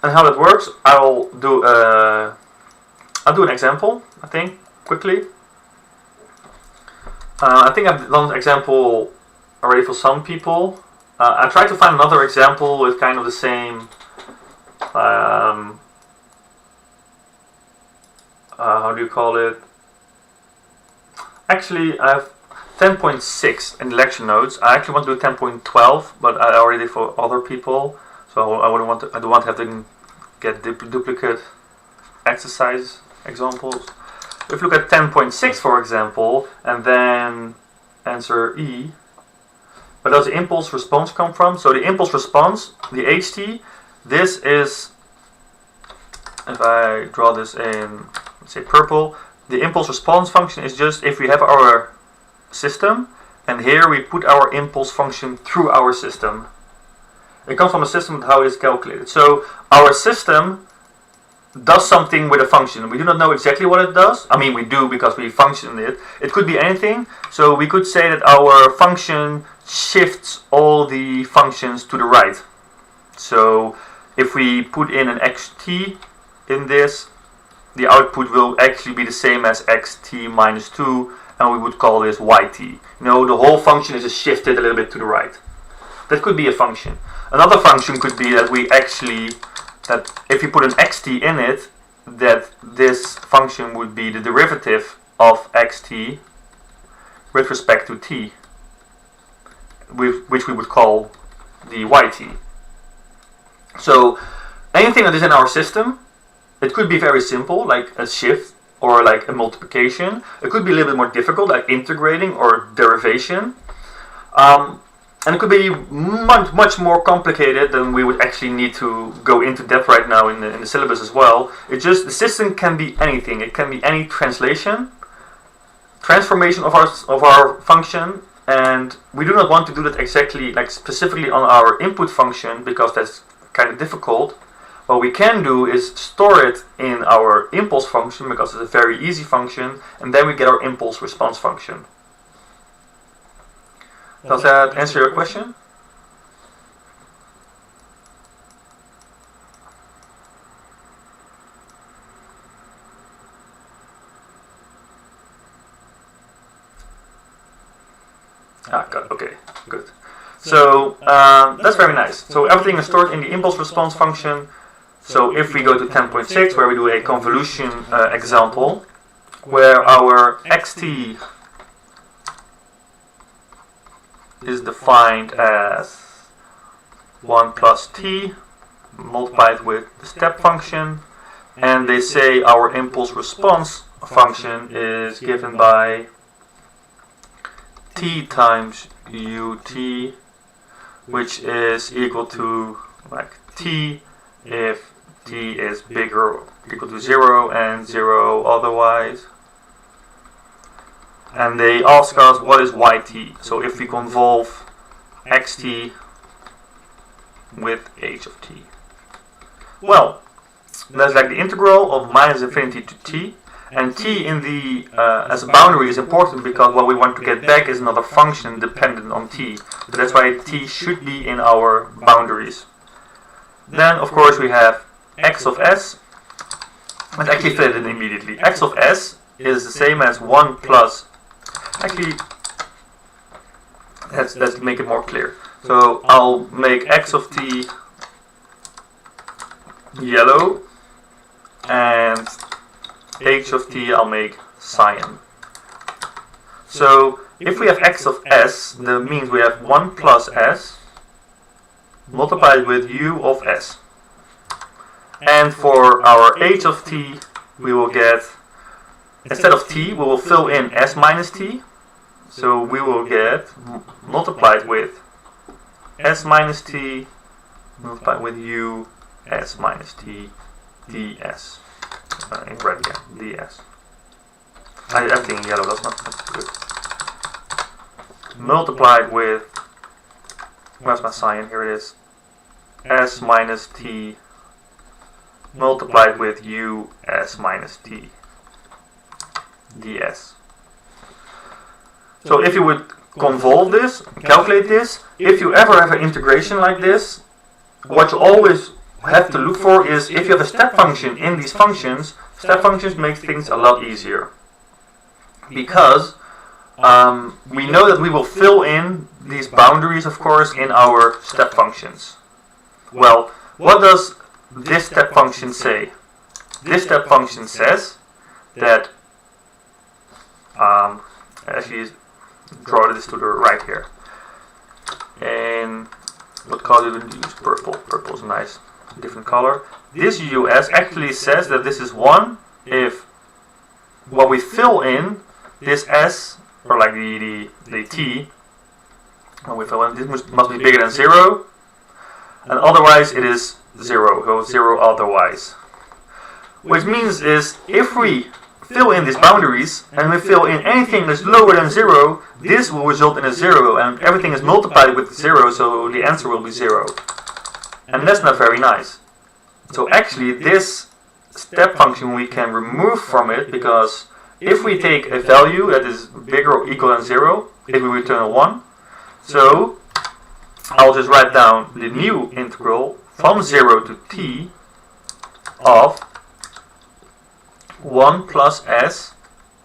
And how that works, I'll do an example, I think, quickly. I think I've done an example already for some people. I tried to find another example with kind of the same, how do you call it? Actually, I have 10.6 in the lecture notes. I actually want to do 10.12, but I already did for other people, so I don't want to have to get duplicate exercise examples. If you look at 10.6, for example, and then answer E, where does the impulse response come from? So the impulse response, the HT, this is, if I draw this in, let's say purple, the impulse response function is just if we have our system, and here we put our impulse function through our system. It comes from a system, how it's calculated. So our system does something with a function. We do not know exactly what it does. I mean, we do because we function it. It could be anything. So we could say that our function shifts all the functions to the right. So if we put in an xt in this, the output will actually be the same as xt minus 2, and we would call this yt. You know, the whole function is just shifted a little bit to the right. That could be a function. Another function could be that we actually, that if you put an xt in it, that this function would be the derivative of xt with respect to t, which we would call the yt. So anything that is in our system, it could be very simple, like a shift or like a multiplication. It could be a little bit more difficult, like integrating or derivation. And it could be much more complicated than we would actually need to go into depth right now in the syllabus as well. It just, the system can be anything. It can be any transformation of our function, and we do not want to do that exactly, like specifically on our input function, because that's kind of difficult. What we can do is store it in our impulse function, because it's a very easy function, and then we get our impulse response function. Does that answer your question? Okay, good. So that's very nice. So everything is stored in the impulse response function. So if we go to 10.6, where we do a convolution example, where our xt is defined as 1 plus t multiplied with the step function, and they say our impulse response function is given by t times ut, which is equal to like t if t is bigger or equal to 0 and 0 otherwise. And they ask us what is yt. So if we convolve xt with h of t, well, that's like the integral of minus infinity to t, and t in the as a boundary is important because what we want to get back is another function dependent on t. So that's why t should be in our boundaries. Then of course we have x of s. Let's actually fit it in immediately. X of s is the same as 1 plus. Actually, let's make it more clear. So I'll make x of t yellow, and h of t I'll make cyan. So if we have x of s, that means we have 1 plus s multiplied with u of s. And for our h of t, we will get, instead of t, we will fill in s minus t. So we will get multiplied with s minus t multiplied with u s minus t ds. In red again, ds. Everything in yellow, that's not good. Multiplied with, where's my sign? Here it is. S minus t multiplied with u s minus t ds. So if you would convolve this, calculate this, if you ever have an integration like this, what you always have to look for is if you have a step function in these functions, step functions make things a lot easier. Because we know that we will fill in these boundaries, of course, in our step functions. Well, what does this step function say? This step function says that, actually draw this to the right here. And what color do we use? Purple. Purple is a nice different color. This US actually says that this is 1 if what we fill in, this S, or like the T, when we fill in, this must be bigger than 0, and otherwise it is 0, so 0 otherwise. Which means is, if we fill in these boundaries, and we fill in anything that's lower than 0, this will result in a 0, and everything is multiplied with 0, so the answer will be 0. And that's not very nice. So actually this step function we can remove from it, because if we take a value that is bigger or equal than 0, it will return a 1. So I'll just write down the new integral from 0 to t of 1 plus s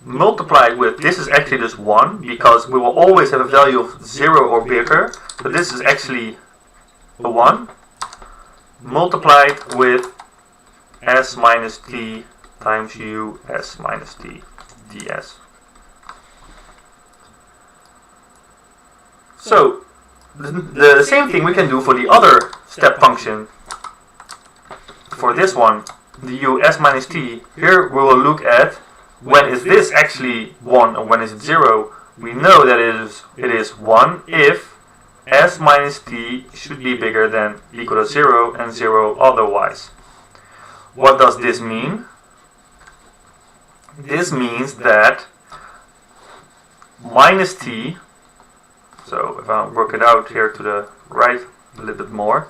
multiplied with, this is actually just 1, because we will always have a value of 0 or bigger, but this is actually a 1, multiplied with s minus t times u s minus t ds. So the same thing we can do for the other step function. For this one, the u s minus t, here we will look at when is this actually 1 and when is it 0. We know that it is 1 if s minus t should be bigger than equal to 0 and 0 otherwise. What does this mean? This means that minus t, so if I work it out here to the right a little bit more,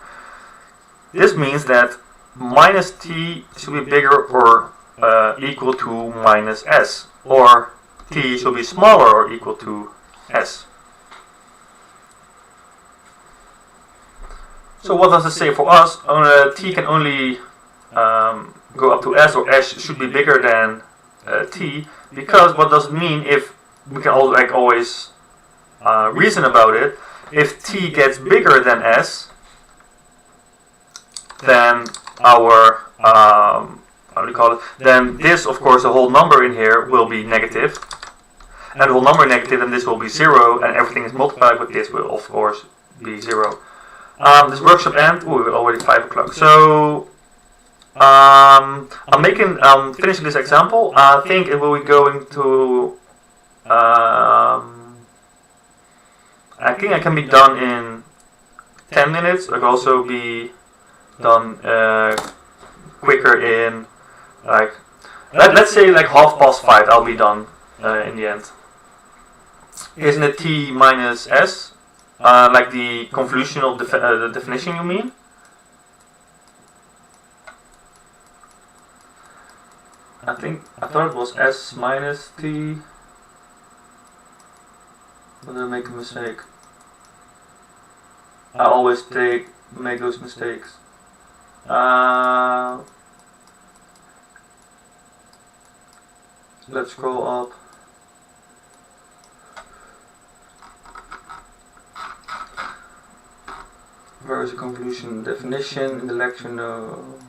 this means that minus t should be bigger or equal to minus s, or t should be smaller or equal to s. So what does it say for us? T can only go up to s, or s should be bigger than t, because what does it mean if we can always reason about it? If t gets bigger than s, then our how do you call it? Then this, of course, the whole number in here will be negative, and the whole number negative, and this will be 0, and everything is multiplied with this will, of course, be 0. This workshop end. We're already 5 o'clock. So I'm finishing this example. I think it will be going to. I think I can be done in 10 minutes. I can also be done quicker in let's say like 5:30. I'll be done in the end. Isn't it t minus s? Like the convolutional the definition, you mean? I thought it was s minus t. But I make a mistake. I always make those mistakes. Let's scroll up. Where is the conclusion definition in the lecture note?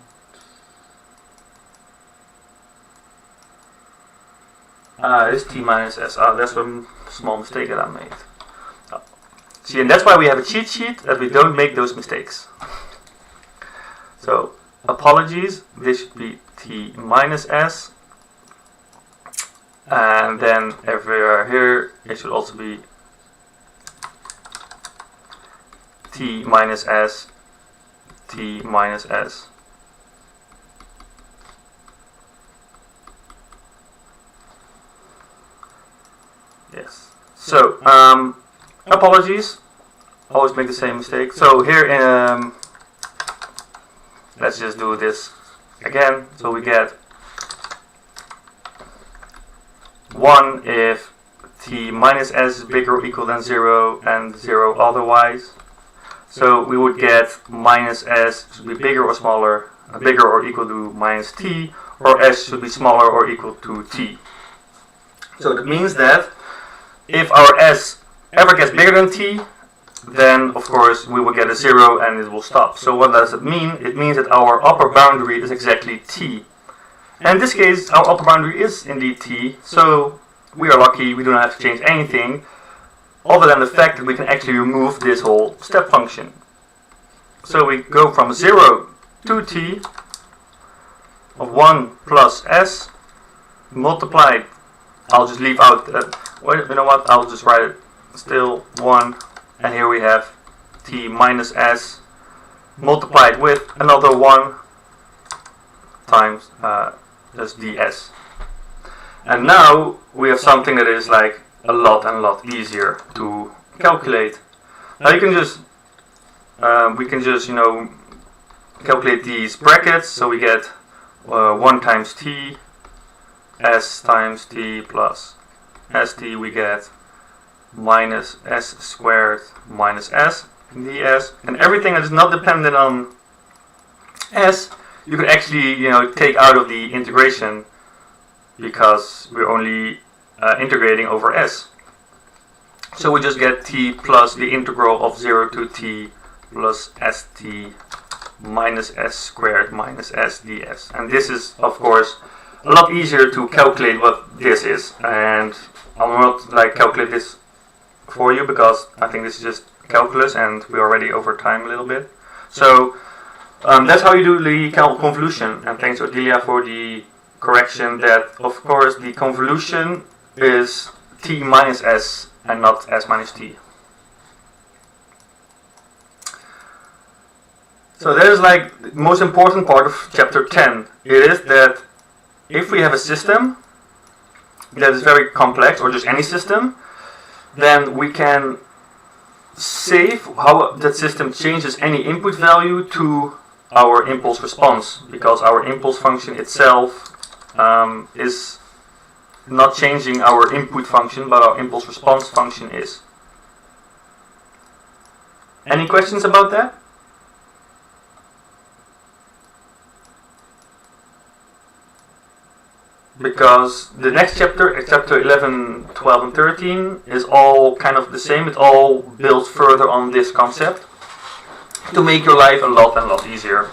It's t minus s. That's a small mistake that I made. See, and that's why we have a cheat sheet, that we don't make those mistakes. So, apologies, this should be t minus s. And then everywhere here, it should also be t minus s, t minus s. Yes. So, apologies. Always make the same mistake. So here, let's just do this again. So we get 1 if t minus s is bigger or equal than 0 and 0 otherwise. So we would get minus s should be bigger or smaller, bigger or equal to minus t, or s should be smaller or equal to t. So that means that if our s ever gets bigger than t, then of course we will get a 0 and it will stop. So what does it mean? It means that our upper boundary is exactly t. And in this case, our upper boundary is indeed t, so we are lucky, we do not have to change anything other than the fact that we can actually remove this whole step function. So we go from 0 to t of 1 plus s multiplied. I'll just leave out, wait, you know what, I'll just write it still 1, and here we have t minus s multiplied with another 1 times just ds. And now we have something that is like a lot easier to calculate. Now you can just, we can just, calculate these brackets. So we get 1 times t, s times t plus st, we get minus s squared minus s ds. And everything that is not dependent on s, you can actually, take out of the integration, because we're only integrating over s. So we just get t plus the integral of 0 to t plus st minus s squared minus s ds. And this is, of course, a lot easier to calculate what this is. And I will not calculate this for you, because I think this is just calculus and we're already over time a little bit. So that's how you do the convolution. And thanks Odelia for the correction that, of course, the convolution is t minus s and not s minus t. So that is the most important part of chapter 10. It is that if we have a system that is very complex, or just any system, then we can save how that system changes any input value to our impulse response, because our impulse function itself is not changing our input function, but our impulse response function is. Any questions about that? Because the next chapter, chapter 11, 12 and 13, is all kind of the same. It all builds further on this concept to make your life a lot easier.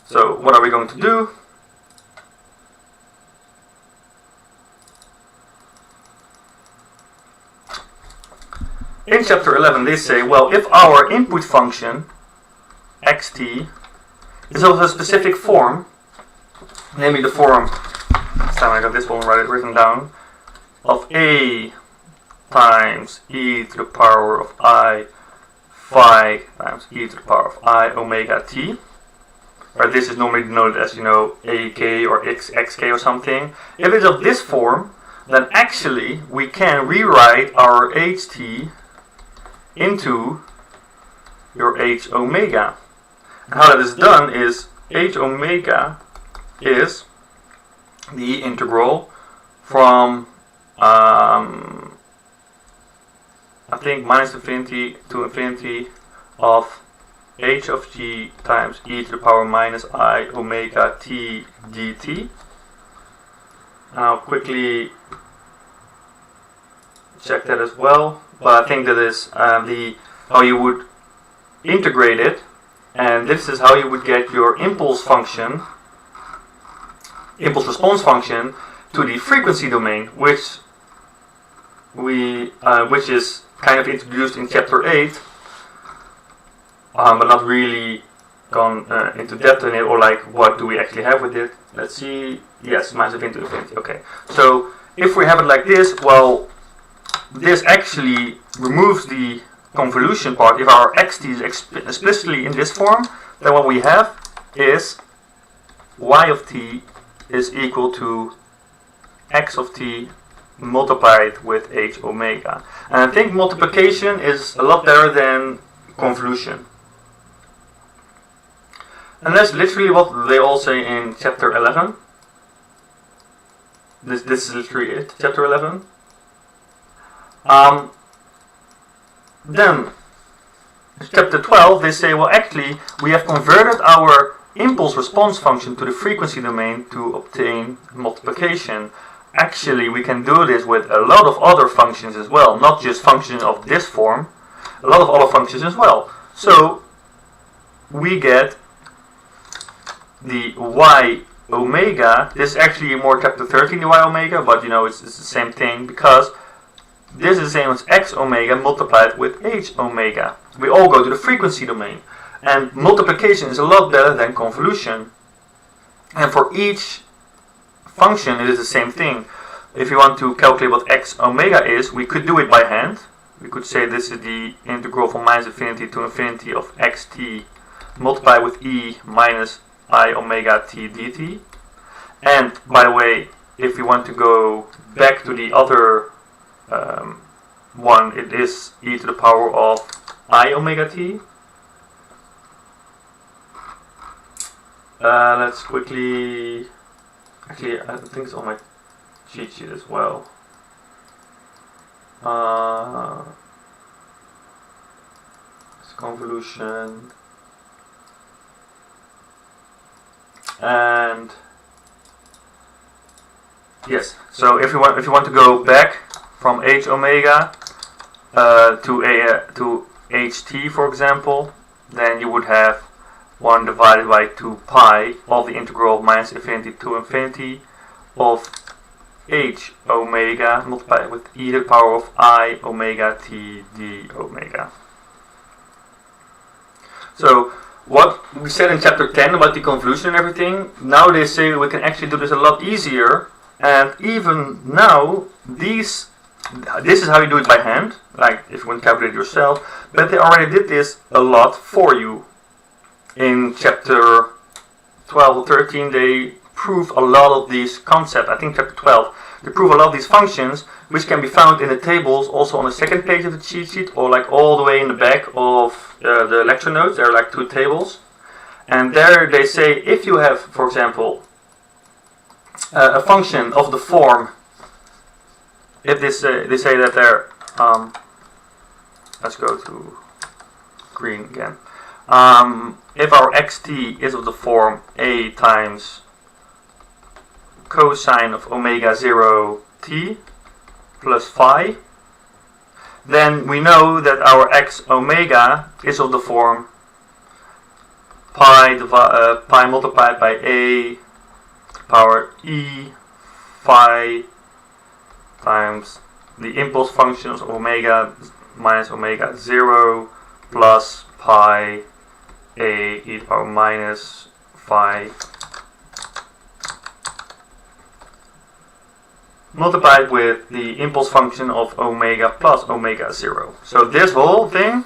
So what are we going to do? In chapter 11 they say, well, if our input function xt is of a specific form, namely the form, this time I got this one written down, of a times e to the power of I phi times e to the power of I omega t, or this is normally denoted as, ak or xk or something. If it's of this form, then actually we can rewrite our ht into your h omega. And how that is done is h omega is the integral from I think minus infinity to infinity of h of g times e to the power minus I omega t dt. I'll quickly check that as well, but I think that is how you would integrate it, and this is how you would get your impulse function impulse response function to the frequency domain, which is kind of introduced in chapter 8, but not really gone into depth in it, or like what do we actually have with it. Let's see. Yes, minus infinity to infinity. Okay. So if we have it like this, well, this actually removes the convolution part. If our xt is explicitly in this form, then what we have is y of t is equal to x of t multiplied with h omega. And I think multiplication is a lot better than convolution. And that's literally what they all say in chapter 11. This is literally it, chapter 11. Then, chapter 12, they say, well, actually, we have converted our impulse response function to the frequency domain to obtain multiplication. Actually, we can do this with a lot of other functions as well, not just functions of this form, a lot of other functions as well. So, we get the y omega. This is actually more chapter 13, the y omega, but you know, it's the same thing, because this is the same as x omega multiplied with h omega. We all go to the frequency domain. And multiplication is a lot better than convolution. And for each function, it is the same thing. If you want to calculate what x omega is, we could do it by hand. We could say this is the integral from minus infinity to infinity of xt multiplied with e minus I omega t dt. And by the way, if we want to go back to the other one, it is e to the power of I omega t. Let's quickly, actually I think it's on my cheat sheet as well. It's convolution. And yes, so if you want to go back from h omega to ht, for example, then you would have 1 divided by 2 pi of the integral of minus infinity to infinity of h omega multiplied with e to the power of I omega t d omega. So what we said in chapter 10 about the convolution and everything, now they say we can actually do this a lot easier, and even now this is how you do it by hand, like if you want to calculate it yourself, but they already did this a lot for you. In chapter 12 or 13 they prove a lot of these concepts. I think chapter 12 they prove a lot of these functions, which can be found in the tables also on the second page of the cheat sheet, or like all the way in the back of the lecture notes. There are like 2 tables, and there they say if you have, for example, a function of the form, if they say that they're let's go to green again. If our xt is of the form a times cosine of omega 0 t plus phi, then we know that our x omega is of the form pi multiplied by a power e phi times the impulse function of omega minus omega 0 plus pi a e to the power minus phi multiplied with the impulse function of omega plus omega 0. So this whole thing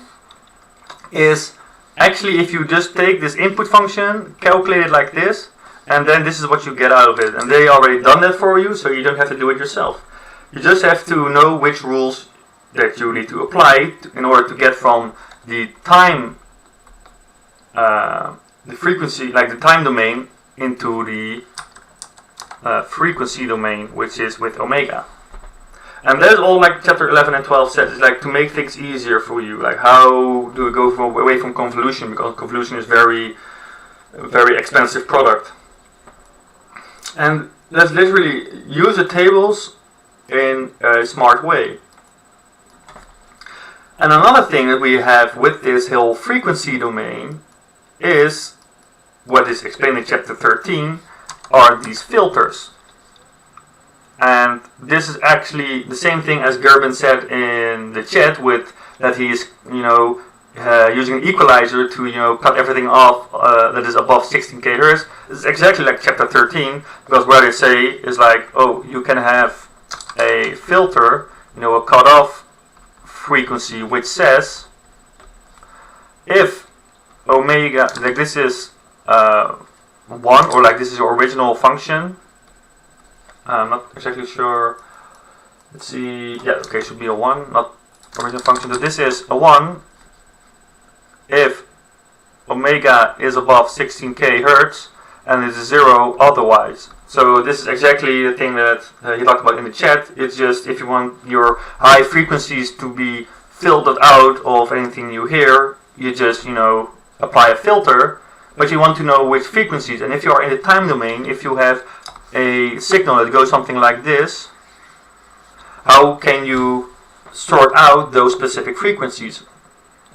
is actually, if you just take this input function, calculate it like this, and then this is what you get out of it. And they already done that for you, so you don't have to do it yourself. You just have to know which rules that you need to apply in order to get from the time, the frequency, like the time domain, into the frequency domain, which is with omega. And that's all like chapter 11 and 12 says. It's like to make things easier for you. Like how do we go away from convolution, because convolution is very expensive product. And let's literally use the tables in a smart way. And another thing that we have with this whole frequency domain is what is explained in chapter 13, are these filters. And this is actually the same thing as Gerben said in the chat, with that he is, using an equalizer to, cut everything off that is above 16k hertz. This is exactly like chapter 13, because what they say is like, oh, you can have a filter, a cutoff frequency, which says if omega, like this is 1, or like this is your original function. I'm not exactly sure. Let's see. Yeah, okay, it should be a 1, not original function. So this is a 1 if omega is above 16k hertz, and it is 0 otherwise. So this is exactly the thing that he talked about in the chat. It's just if you want your high frequencies to be filtered out of anything you hear, you just, apply a filter, but you want to know which frequencies. And if you are in the time domain, if you have a signal that goes something like this, how can you sort out those specific frequencies?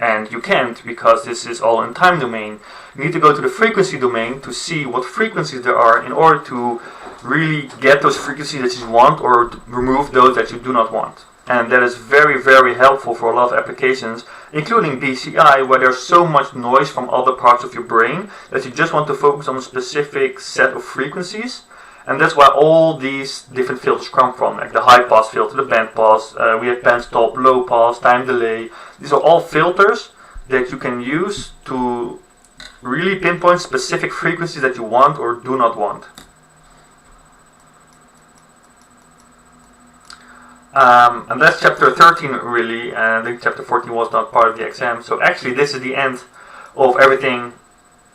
And you can't, because this is all in time domain. You need to go to the frequency domain to see what frequencies there are in order to really get those frequencies that you want, or remove those that you do not want. And that is very, very helpful for a lot of applications, including BCI, where there's so much noise from other parts of your brain that you just want to focus on a specific set of frequencies. And that's why all these different filters come from, like the high pass filter, the band pass, we have band stop, low pass, time delay. These are all filters that you can use to really pinpoint specific frequencies that you want or do not want. And that's chapter 13 really, and I think chapter 14 was not part of the exam. So actually this is the end of everything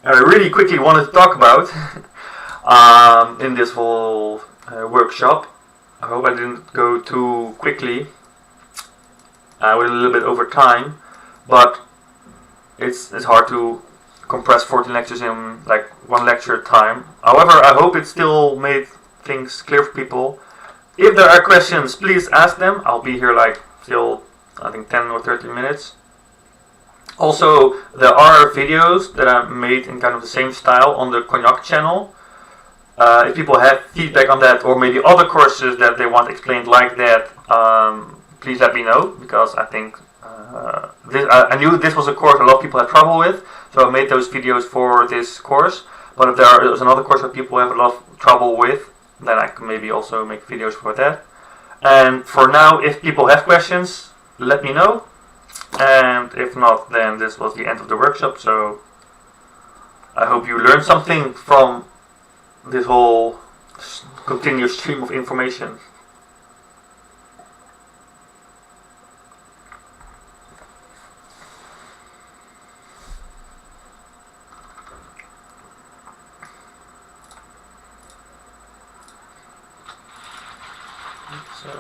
I really quickly wanted to talk about in this whole workshop. I hope I didn't go too quickly. I went a little bit over time, but it's hard to compress 14 lectures in like one lecture at a time. However, I hope it still made things clear for people. If there are questions, please ask them. I'll be here like till I think 10 or 13 minutes. Also, there are videos that I made in kind of the same style on the Cognac channel. If people have feedback on that, or maybe other courses that they want explained like that, please let me know, because I think I knew this was a course a lot of people had trouble with, so I made those videos for this course. But if there is another course that people have a lot of trouble with, then I can maybe also make videos for that. And for now, if people have questions, let me know. And if not, then this was the end of the workshop. So I hope you learned something from this whole continuous stream of information. So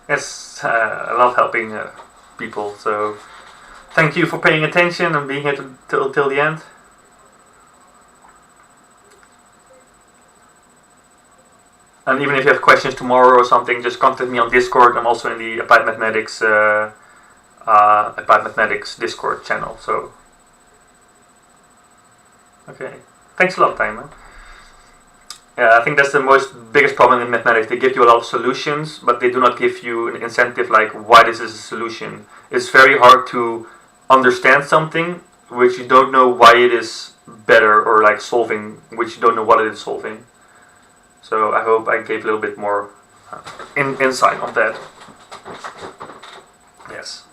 yes, I love helping people, so thank you for paying attention and being here till the end. And even if you have questions tomorrow or something, just contact me on Discord. I'm also in the Applied Mathematics Discord channel. So, okay, thanks a lot, Tijmen. Yeah, I think that's the biggest problem in mathematics. They give you a lot of solutions, but they do not give you an incentive like why this is a solution. It's very hard to understand something which you don't know why it is better, or like solving which you don't know what it is solving. So I hope I gave a little bit more insight on that. Yes.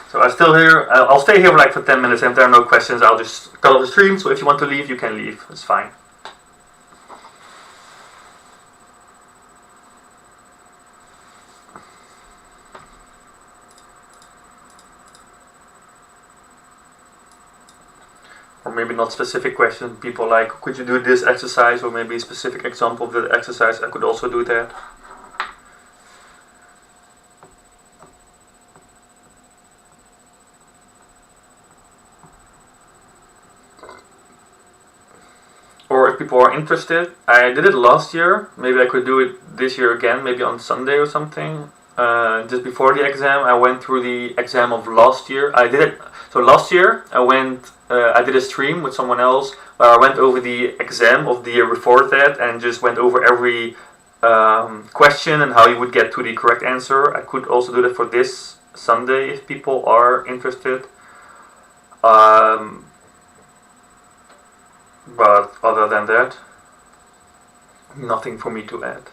So I'll stay here like for 10 minutes, and if there are no questions, I'll just cut off the stream. So if you want to leave, you can leave. It's fine. Or maybe not specific questions. People like, could you do this exercise, or maybe a specific example of the exercise. I could also do that. if people are interested. I did it last year. Maybe I could do it this year again, maybe on Sunday or something. Just before the exam, I went through the exam of last year. I did it. So last year, I did a stream with someone else where I went over the exam of the year before that and just went over every question and how you would get to the correct answer. I could also do that for this Sunday if people are interested. But other than that, nothing for me to add.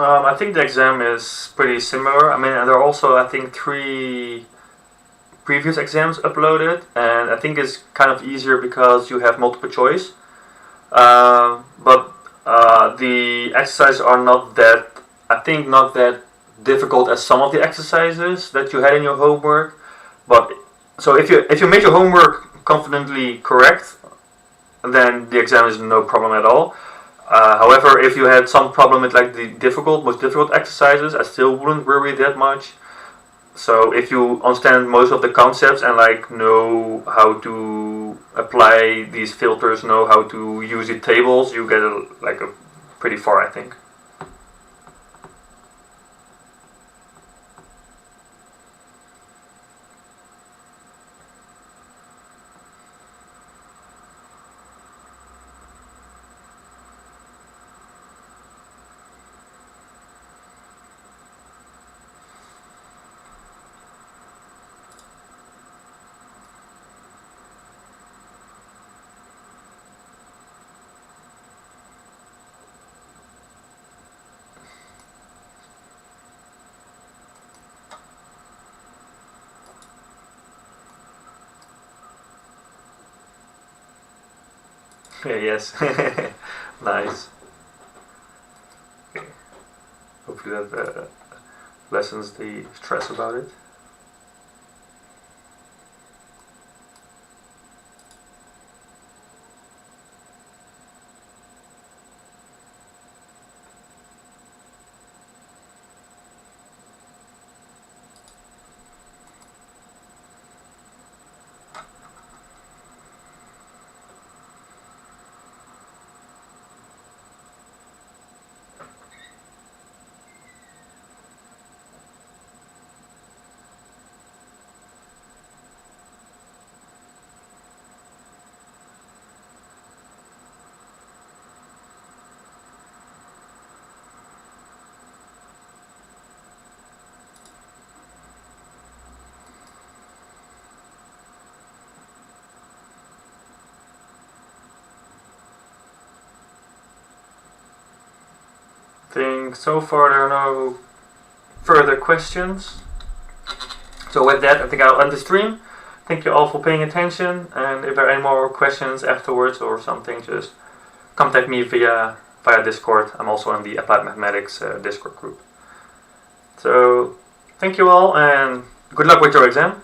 I think the exam is pretty similar. I mean, there are also, I think, 3 previous exams uploaded, and I think it's kind of easier because you have multiple choice. But the exercises are not that difficult as some of the exercises that you had in your homework. But so if you made your homework confidently correct, then the exam is no problem at all. However, if you had some problem with like the most difficult exercises, I still wouldn't worry that much. So if you understand most of the concepts and like know how to apply these filters, know how to use the tables, you get a pretty far, I think. Yeah, yes. Nice. Okay. Hopefully that lessens the stress about it. I think so far there are no further questions. So with that, I think I'll end the stream. Thank you all for paying attention, and if there are any more questions afterwards or something, just contact me via Discord. I'm also in the Applied Mathematics Discord group. So thank you all, and good luck with your exam.